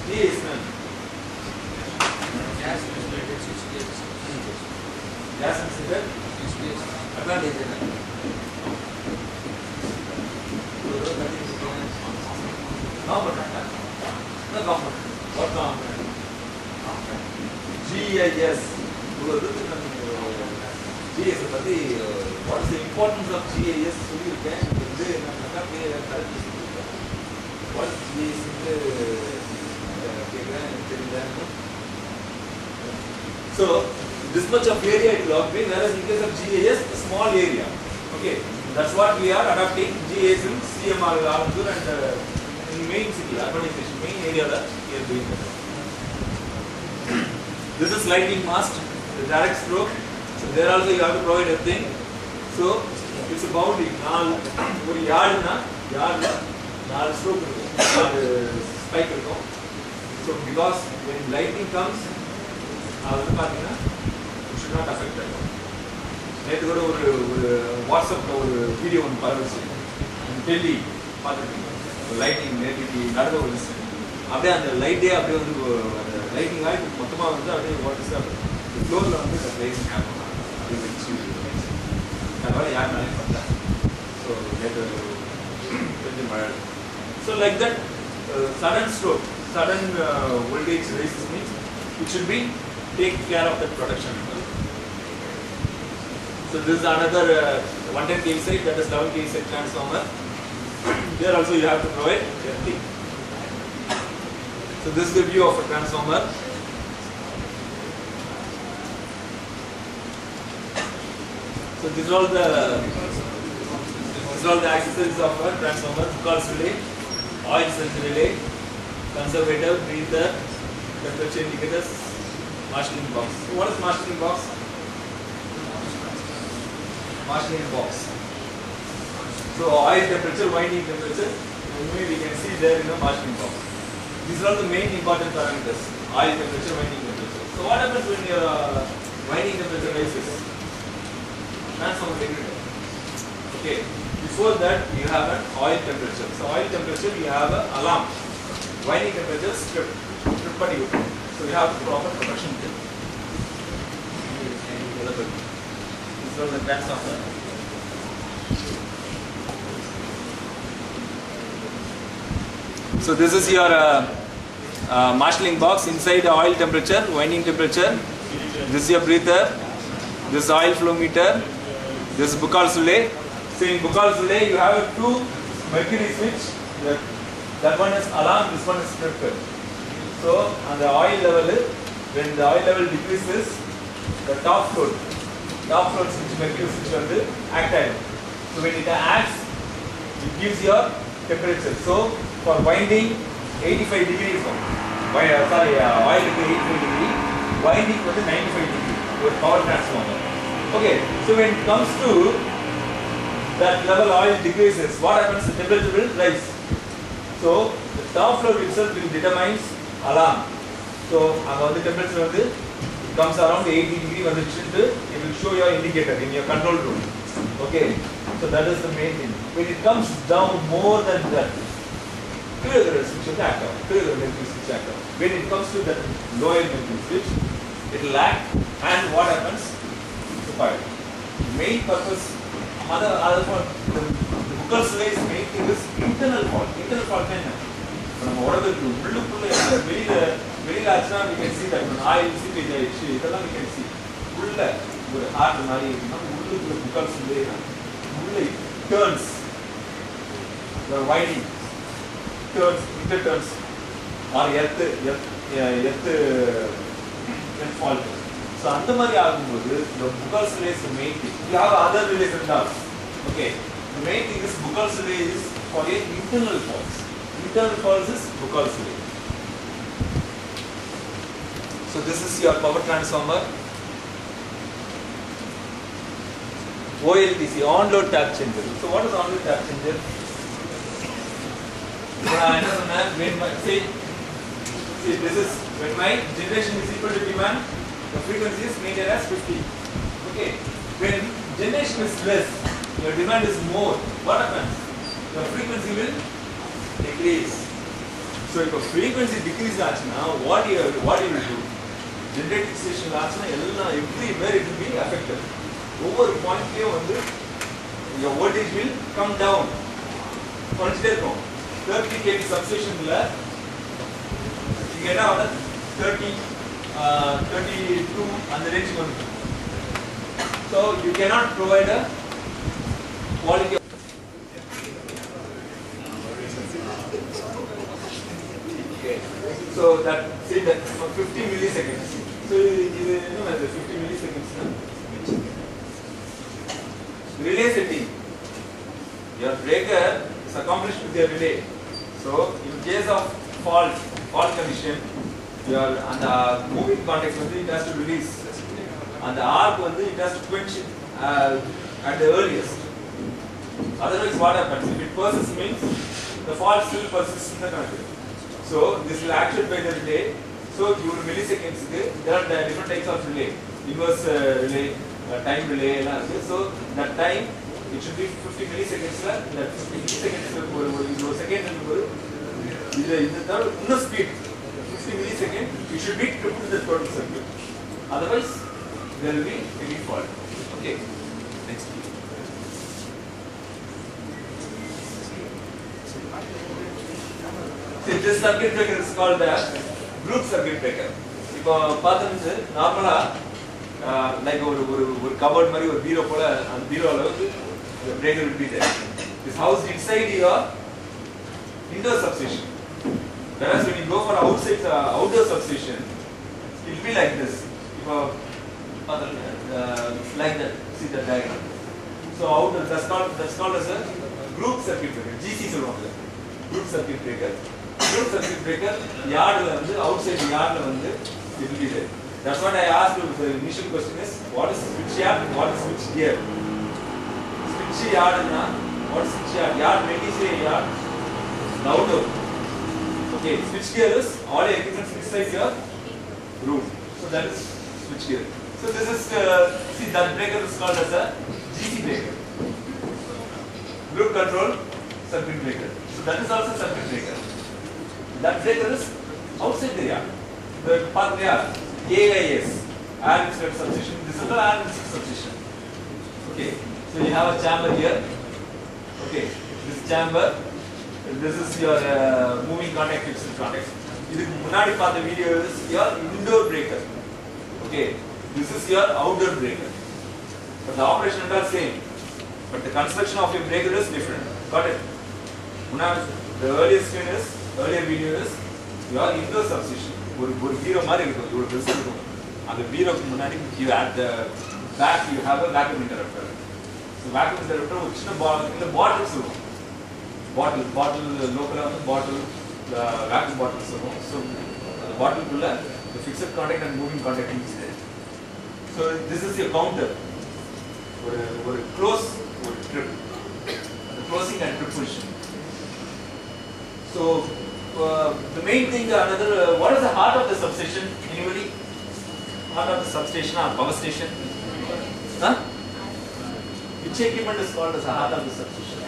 Yes, ma'am. Gas insulated 6 years. Gas insulated 6 years. Advantage. No component. What component? GIS. GIS. What is the importance of GIS? What is GIS? So, this much of area it will occupy, whereas in case of GIS, a small area. Okay, that's what we are adopting GIS in CMR and in main city, urbanization, main area that we are doing that. This is lightning mast, the direct stroke. So there also you have to provide a thing. So it's a boundary. One yard stroke, spike. So because when lightning comes, it should not affect that. I have WhatsApp video on Delhi, lightning, the light day, lightning light, what is the floor of the place happen. So like that, sudden stroke, sudden voltage raises means it should be take care of that protection. So this is another 110 kV side, that is 11 kV side transformer. There also you have to provide earthing. So this is the view of a transformer. So these are all the accessories of a transformer. Pulse relay, oil sensor relay, conservator, breather, temperature indicators, marshalling box. So what is marshalling box? Marshalling box. So oil temperature, winding temperature, we can see there in the marshalling box. These are all the main important parameters. Oil temperature, winding temperature. So what happens when your winding temperature rises? Transformer degraded. Okay. Before that you have an oil temperature. So oil temperature you have an alarm. Winding temperature strip. So you have proper protection. This was the transformer. So this is your marshalling box. Inside the oil temperature, winding temperature. This is your breather. This is oil flow meter. This is Buchholz-Relay. So in Buchholz-Relay you have two mercury switch. That one is alarm, this one is stripper. So on the oil level, when the oil level decreases, the top float switch, mercury switch will act. So when it acts, it gives your temperature. So for winding 85 degrees, oil is 85 degree, winding is 95 degree with power transformer. Okay, so when it comes to that level oil decreases, what happens? The temperature will rise. So the top float itself will determine alarm. So the temperature comes around 80 degree, it will show your indicator in your control room. Okay, so that is the main thing. When it comes down more than that, when it comes to the lower mercury switch, it will act, and what happens? The main purpose, the Buchholz-Relay's main thing is internal fault. Internal fault is whatever we can see that when oil seepage we can see. Heart turns, the winding turns, interturns, or earth fault. So the Buchholz-Relay is the main thing. You have other relays and stuff. Okay. The main thing is Buchholz-Relay is for a internal faults. Internal faults is Buchholz-Relay. So this is your power transformer. OLTC, on-load tap changer. So what is on-load tap changer? This is when my generation is equal to demand, the frequency is maintained as 50. Okay. When generation is less, your demand is more. What happens? The frequency will decrease. So if the frequency decreases, what you will do? Generating station everywhere it will be affected. Over point your voltage will come down. 30 kV substation you get out 30, 32 and the range one. So you cannot provide a quality of okay. So that say that for 50 milliseconds. So you know the 50 milliseconds. Relay setting. Your breaker is accomplished with your relay. So in case of fault condition, your and the moving context it has to release, and the arc it has to quench at the earliest. Otherwise, what happens? If it persists, means the fault still persists in the connector. So this will actuate by the relay. So your milliseconds, there are different types of relay, inverse relay, time relay. So that time it should be 50 milliseconds. That 50 milliseconds second the speed 50 milliseconds. You should be triple the total circuit. Otherwise, there will be any fault. Okay. Next. See, this circuit breaker is called the group circuit breaker. If normally like a cupboard or bureau, and bureau the breaker will be there. It's housed inside your indoor substation. Whereas when you go for outside outdoor substation, it will be like this. If like that, see the diagram. So outdoor, that's called as a group circuit breaker. GC group circuit breaker. Group circuit breaker yard outside the yard it will be there. That's what I asked you. The initial question is what is switch yard and what is switch gear. Switch yard what is switch yard? Yard when you say yard outdoor. Okay, switch gear is all equipment inside your room. So So that is switch gear. So this is see that breaker is called as a GC breaker. Group control circuit breaker. So that is also circuit breaker. That breaker is outside the yard. The path yard AIS air insulated substation. This is the air insulated substation. Okay. So you have a chamber here. Okay. This chamber. This is your moving contact fixed contact. This முன்னாடி பார்த்த video is your indoor breaker. Okay. This is your outdoor breaker. But the operation are same. But the construction of your breaker is different. Got it? The earliest one is earlier video is your indoor substation. ஒரு பீரோ மாதிரி இருக்கும். ஒரு பெருசு இருக்கும். அந்த பீரோக்கு முன்னாடி you at the back you have a vacuum interrupter. So vacuum interrupter ஒரு சின்ன பாட்டில்ஸ் இருக்கும். Bottle local bottle the vacuum bottles இருக்கும். So the bottle kulla the fixed contact and moving contact is there. So this is your counter. ஒரு close ஒரு trip. The closing and trip position. So the main thing another what is the heart of the substation? Anybody? Heart of the substation or power station? Huh? Which equipment is called as the heart of the substation?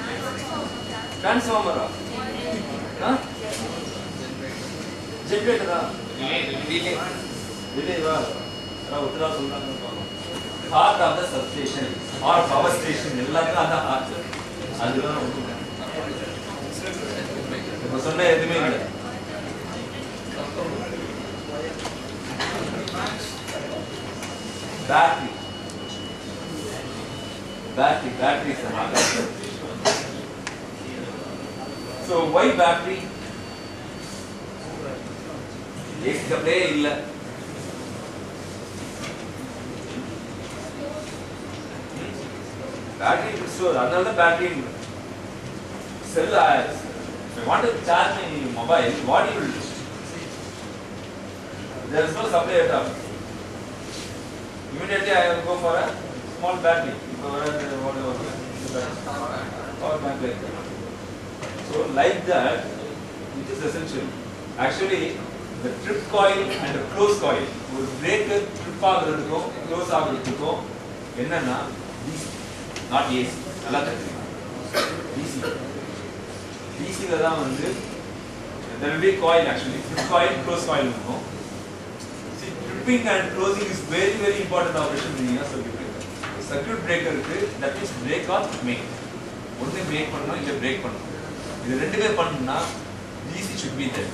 Transformer. Huh? Generator. Relay. Heart of the substation or power station. எல்லாத்துக்கும் அந்த heart. அதுதான் இப்ப சொன்ன எதுமே இல்ல. Battery is the heart of the substation. So why battery? AC supply illa. Battery is so another battery cell as if I want to charge my mobile, what you will do? There is no supply at all. Immediately I will go for a small battery. Power bank like that. So like that, it is essential. Actually, the trip coil and the close coil, ஒரு breaker trip ஆகுறதுக்கும் close ஆகுறதுக்கும் என்னன்னா DC, not AC. நல்லா தெரியும். DC ல தான் வந்து there will be coil actually, trip coil, close coil இருக்கும். See, tripping and closing is very important operation in a circuit breaker. Circuit breaker இருக்கு, that means break or make. ஒண்ணு break பண்ணனும் இல்ல break பண்ணனும். இது ரெண்டுமே பண்ணனும்னா DC should be there.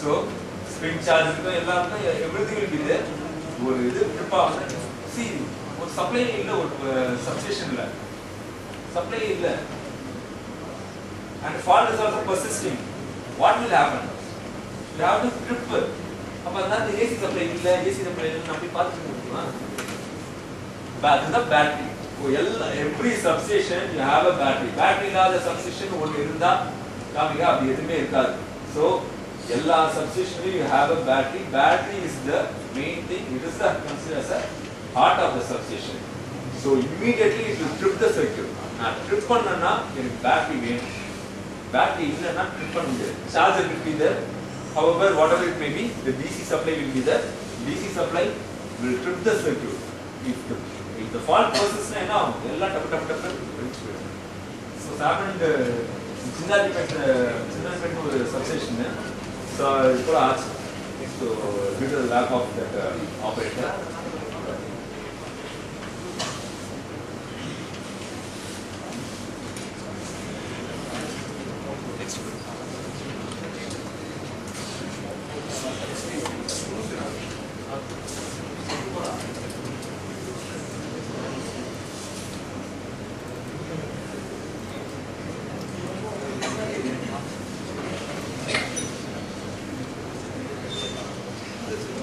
So spring charge இருக்கும் எல்லாமே everything will be there. ஒரு இது trip ஆகுது. See, ஒரு supply இல்ல ஒரு substation இல்ல. Supply இல்ல. And fault is also persisting. What will happen? You have to trip. அப்ப அந்த AC supply இல்ல, AC supply இல்ல நம்ம பார்த்துட்டு இருக்கோம். The battery. Every substation you have a battery. Battery இல்லாத substation ஒன்னு இருந்தா காமிங்க அப்படி எதுமே இருக்காது. So எல்லா substationலயும் you have a battery. Battery is the main thing. It is the considered as a heart of the substation. So immediately it will trip the circuit. நான் trip பண்ணனா எனக்கு battery வேணும். Battery இல்லனா trip பண்ண முடியாது. Charger will be there. However, whatever it may be, the DC supply will be there. DC supply will trip the circuit. If the fault persists, என்ன ஆகும்? எல்லாம் டப் வெடிச்சு போயிடும். So happened சின்னாதிப்பேட்டை ஒரு substation. So இப்போ ஆச்சு. So due to the lack of that operator.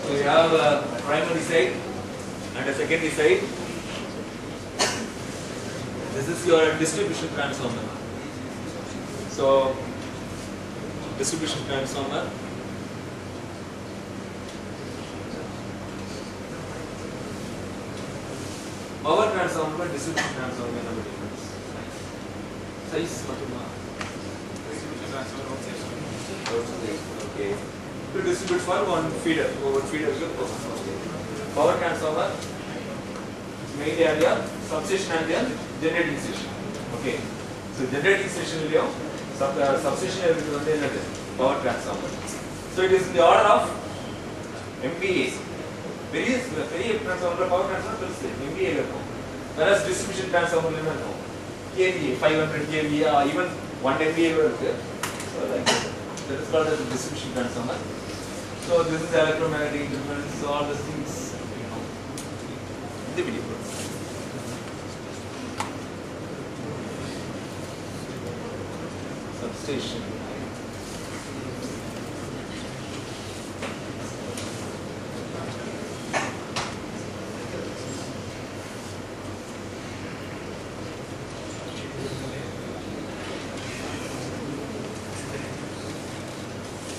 We have a primary side and a secondary side. This is your distribution transformer. So, distribution transformer. Power transformer, distribution transformer, no difference. Size, distribution transformer. Okay. to distribute for one feeder. One feeder is power transformer, main area, substation and the generating station. Okay. So generating station is substation is power transformer. So it is in the order of MVA. Very transformer power transformer is MVA. Whereas distribution transformer is kVA, 500 kVA, or even 1 MVA. So like that is called as a distribution transformer. So this is the electromagnetic interference. So all these things, you know, in the video. Substation.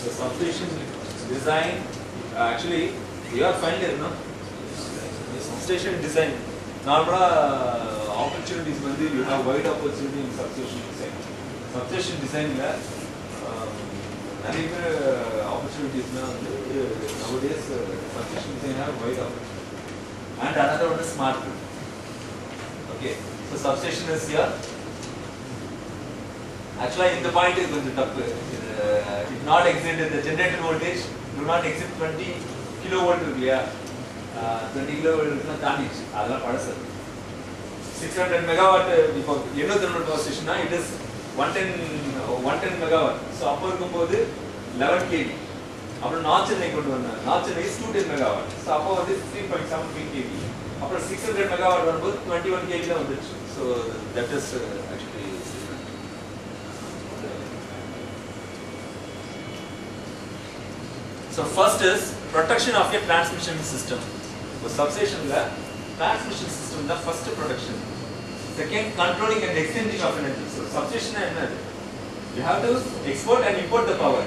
The substation design, actually, we are finding, no? The substation design, normal opportunities, you have wide opportunity in substation design. Substation design, opportunities nowadays, substation design have wide opportunity. And another one is smart grid. Okay, so substation is here. Actually, in the point is going to top. It not exceed the generated voltage, do not exceed 20 kilovolt. 20 kilovolt is not 600 megawatt before thermal power station, it is 110 megawatt. So upper 11 kV. After notch is 210 megawatt. So upper is 3.73 kV. After 600 megawatt 21 kV. So that is actually. So first is protection of your transmission system. So substation la transmission system the first protection. Second, controlling and exchanging of energy. So substation energy. You have to export and import the power.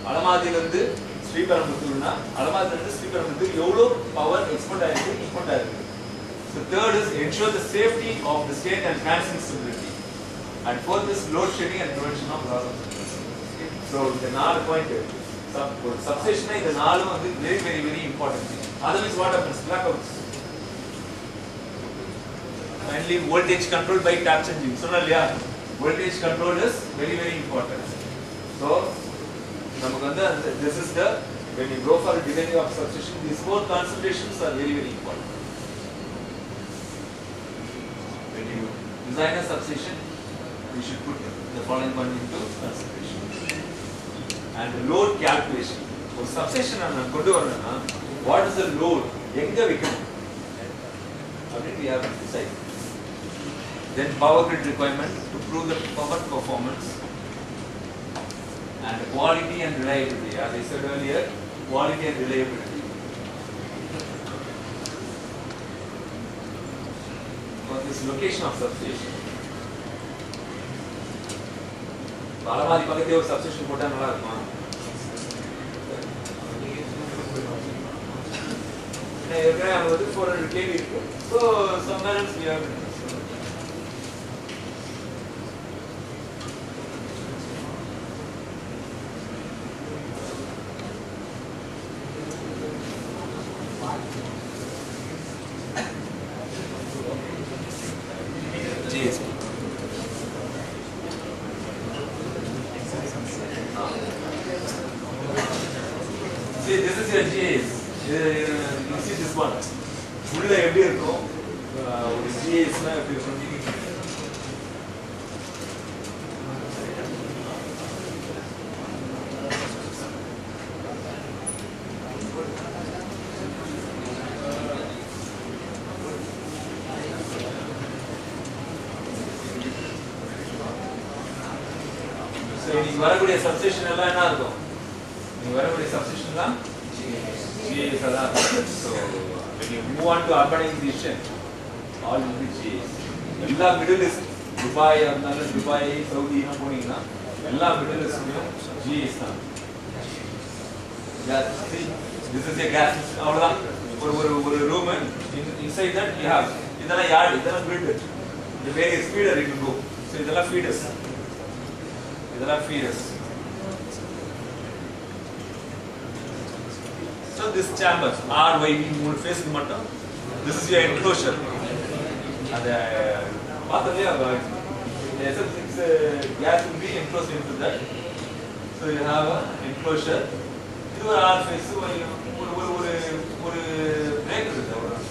Alamadil வந்து ஸ்ரீபெரும்புத்தூர்னா Alamadil வந்து ஸ்ரீபெரும்புத்தூர் எவ்வளவு power export ஆயிருக்கு import ஆயிருக்கு. So third is ensure the safety of the state and transmission stability. And fourth is load shedding and prevention of loss of service. So the 4 point substation is very important. Otherwise, what happens? Blackouts. Finally, voltage control by tap changing. So, voltage control is very important. So, this is the when you go for designing of substation, these 4 considerations are very important. When you design a substation, you should put the following one into consideration. And load calculation. For substation, what is the load? We have to decide. Then power grid requirement to prove the power performance. And quality and reliability. As I said earlier, quality and reliability. For this location of substation. Balamadi Pagati or substation put on a 400 kV. So sometimes we have. See, this is your GAS. You see this one. Full every GAS na so you are good substation ella enna irukkum. You are good substation la GAS alla. So when you move on to urbanization, all will be GAS. Ella Middle East, Dubai andala Dubai, Saudi na ponina, ella Middle East GAS na. Gas. See, this is a gas. Avla one room and inside that you have idala yard, idala grid. The various feeder it will go. So idala feeders. Idala feeders. So this chamber R Y B மூணு face மட்டும் this is your enclosure. அந்த பார்த்ததே the SF6 gas will be enclosed into that. So you have a enclosure. இது ஒரு R face ஒரு break இருக்கு அவ்வளவுதான்.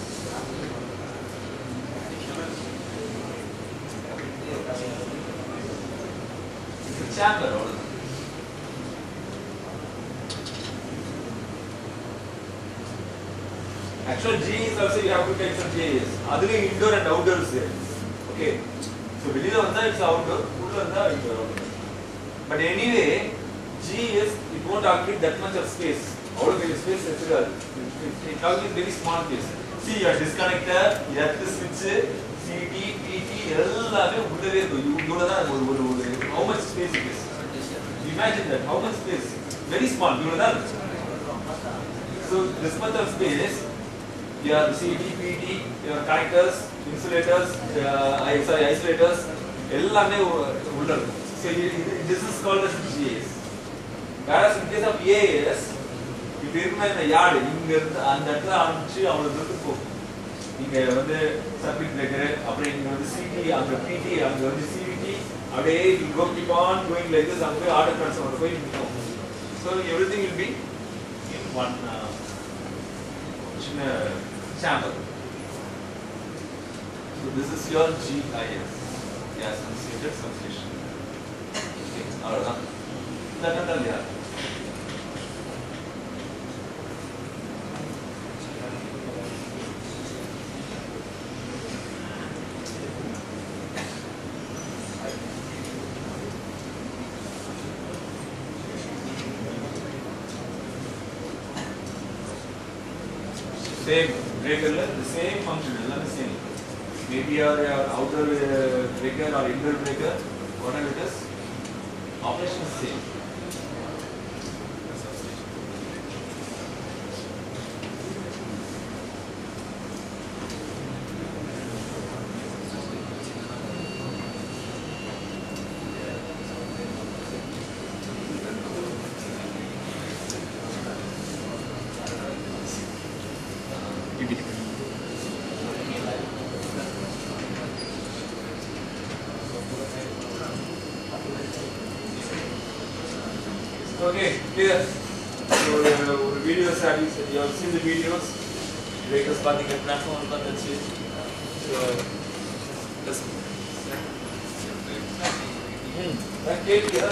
It's a chamber அவ்வளவுதான். Actual G is also you have to take some J's. Adile indoor and outdoor is there. Okay. So வெளியில வந்தா it's outdoor, உள்ள வந்தா indoor. But anyway, G is it won't occupy that much of space. All of the space எடுத்துக்காது. It occupies very small space. See your disconnector, earth switch, CT, PT எல்லாமே உள்ளவே இருக்கும். இவ்வளவுதான் ஒரு how much space it is. Imagine that how much space. Very small. இவ்வளவுதான். So this much of space, your CT, PT, your connectors, insulators, isolators, எல்லாமே உள்ள இருக்கும். So this is called as GAS. Whereas in case of AAS, இப்ப இருக்குன்னா இந்த yard இங்க இருந்து அந்த இடத்துல ஆரம்பிச்சு அவ்வளவு தூரத்துக்கு போகும். இங்க வந்து சர்க்யூட் பிரேக்கர், அப்புறம் இங்க வந்து CT, அங்க PT, அங்க வந்து CVT, அப்படியே you go keep on going like this, அங்க போய் ஆர்டர் ட்ரான்ஸ்ஃபார்மர் போய் நிக்கும். So everything will be in one chamber. So this is your GIS, gas insulated substation. Okay, alright. That's all. Yeah. Same breaker, the same function, the same. Maybe your outer breaker or indoor breaker, whatever it is, operation is same. Okay, clear. So videos you have seen the videos. Breakers parting and transformer parting. So let's. Okay, clear.